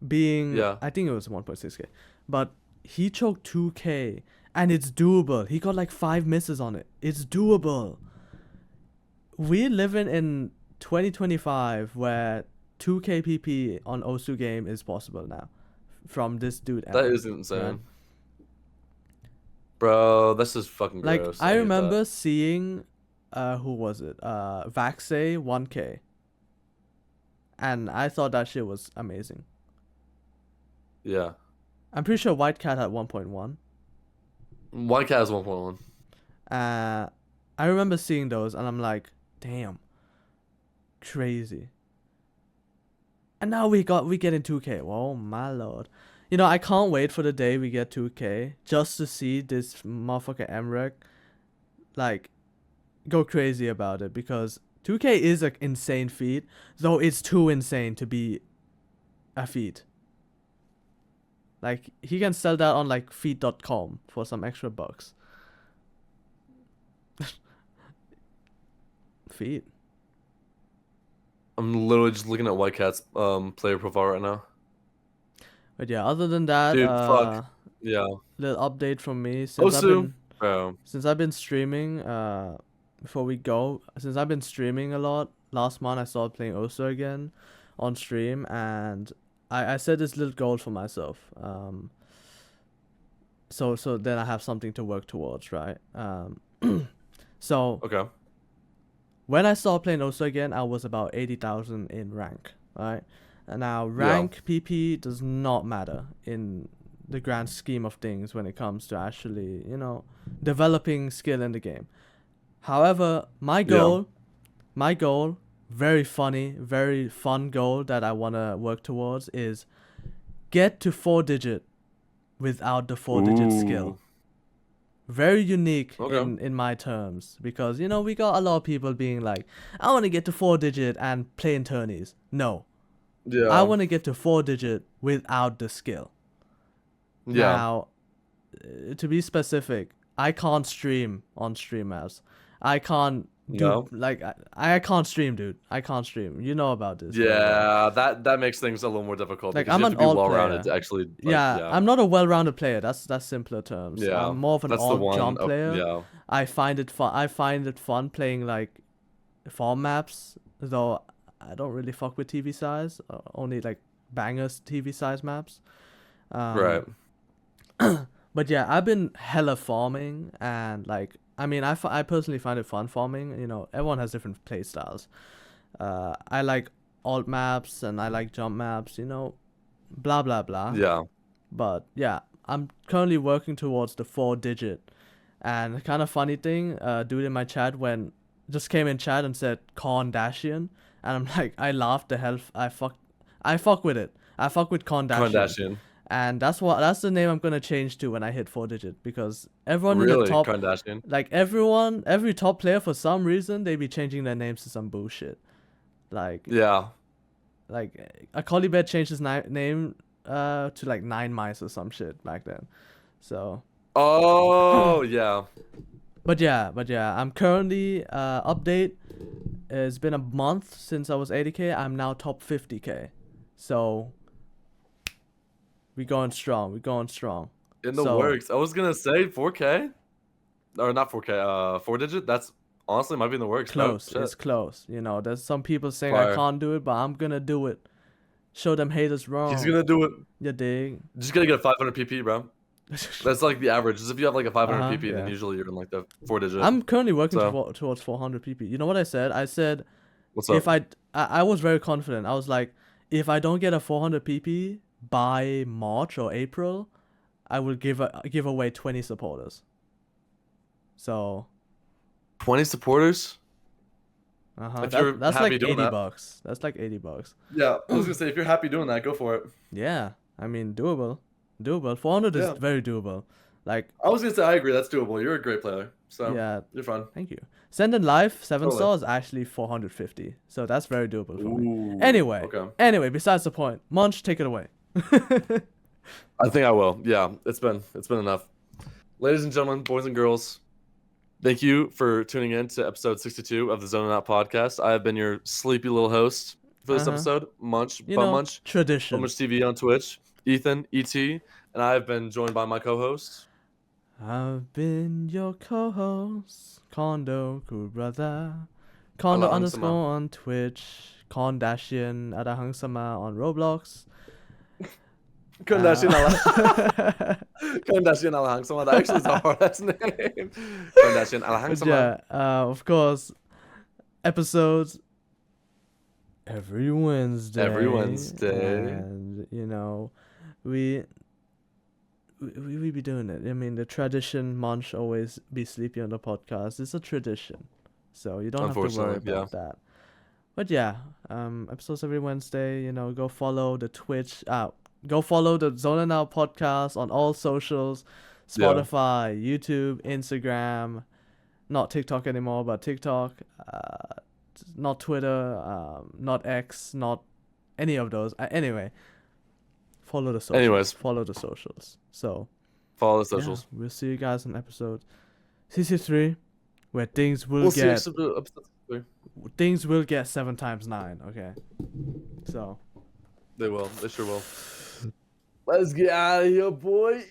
being, Yeah. I think it was 1.6K, but he choked 2K, and it's doable. He got like 5 misses on it. It's doable. We're living in 2025 where 2K PP on Osu game is possible now from this dude. That is insane. Bro, that's just fucking Like, gross. I hate remember that. seeing, who was it? Vaxe 1K. And I thought that shit was amazing. Yeah. I'm pretty sure White Cat had 1.1. White Cat has 1.1. I remember seeing those and I'm like, damn. Crazy. And now we getting 2K. Oh my lord. You know, I can't wait for the day we get 2K just to see this motherfucker Emrek like go crazy about it, because 2K is an insane feat, though it's too insane to be a feat. Like, he can sell that on like feat.com for some extra bucks. Feat. I'm literally just looking at White Cat's player profile right now. But yeah, other than that, Dude, fuck. Yeah. little update from me Osu. Bro. since I've been streaming, before we go, since I've been streaming a lot, last month I started playing Osu again on stream, and I set this little goal for myself. So then I have something to work towards, right? So Okay. when I started playing Osu again, I was about 80,000 in rank, right? And now rank PP does not matter in the grand scheme of things when it comes to actually, you know, developing skill in the game. However, my goal, very funny, very fun goal that I want to work towards is get to 4-digit without the 4-digit skill. Very unique in my terms, because, you know, we got a lot of people being like, I want to get to 4-digit and playing tourneys. No. Yeah. I want to get to 4-digit without the skill. Yeah. Now, to be specific, I can't stream on stream apps. I can't do I can't stream, dude. I can't stream. You know about this. Yeah, that makes things a little more difficult. Like, because I'm you an have to be alt well-rounded player. to actually. Like, yeah, I'm not a well-rounded player. That's simpler terms. Yeah, I'm more of an that's the alt one. jump player. Yeah. I find it fun playing like farm maps, though I don't really fuck with TV size. Only like bangers TV size maps. Right. But yeah, I've been hella farming, and like, I mean, I personally find it fun farming. You know, everyone has different play styles. I like alt maps and I like jump maps, you know, blah blah blah. Yeah. But yeah, I'm currently working towards the 4-digit. And kind of funny thing, dude in my chat just came in chat and said Kardashian, and I'm like, I laughed the hell. I fuck with it. I fuck with Kardashian. And that's the name I'm gonna change to when I hit 4-digit, because everyone in the top, Kardashian. like every top player, for some reason they be changing their names to some bullshit. Like, yeah, like a Colibet changed his name to like 9 Mice or some shit back then. So. Oh yeah. But yeah, I'm currently update. It's been a month since I was 80K. I'm now top 50K. So we going strong. In the So works. I was gonna say 4K, or not 4K. 4 digit. That's honestly might be in the works, bro. close. Shit. It's close. You know, there's some people saying I Fire. can't do it, but I'm gonna do it. Show them haters wrong. He's gonna do it. You dig? Just gotta get a 500 PP, bro. That's like the average. Just if you have like a 500 PP, yeah. then usually you're in like the 4 digit. I'm currently working So- towards 400 PP. You know what I said? I said What's up? if I was very confident. I was like, if I don't get a 400 PP by March or April, I will give away 20 supporters. So 20 supporters? If you're that's happy like doing 80 that. bucks. That's like 80 bucks. Yeah, I was gonna say if you're happy doing that, go for it. Yeah, I mean doable. 400 Yeah. is very doable. Like I was gonna say I agree, that's doable. You're a great player, so yeah, you're fun. thank you. Send in life 7 Totally. stars actually 450. So that's very doable for me. Ooh, Anyway, okay. Besides the point. Munch, take it away. I think I will. Yeah, it's been enough. Ladies and gentlemen, boys and girls, thank you for tuning in to episode 62 of the Zonin Out podcast. I have been your sleepy little host for this episode, Munch, Munch, tradition. Munch TV on Twitch, Ethan, ET, and I have been joined by my co-host. I've been your co-host, Kondo, cool brother. Kondo Ala underscore Hangsama. on Twitch, Kondashian Adahangsama on Roblox. Kondashian Alahangsama. That actually is a hard ass name. Kondashian Alahangsama. Yeah, of course, episodes every Wednesday. And you know, we be doing it. I mean, the tradition, Munch always be sleepy on the podcast. It's a tradition, so you don't have to worry about that. But yeah, episodes every Wednesday. You know, go follow the Twitch. Go follow the Zonin Out podcast on all socials, Spotify, YouTube, Instagram, not TikTok anymore, but TikTok, not Twitter, not X, not any of those. Anyway, follow the socials. Follow the socials. So, follow the socials. Yeah, we'll see you guys in episode 63, where things will get 7 times 9. Okay, so they will. They sure will. Let's get out of here, boy.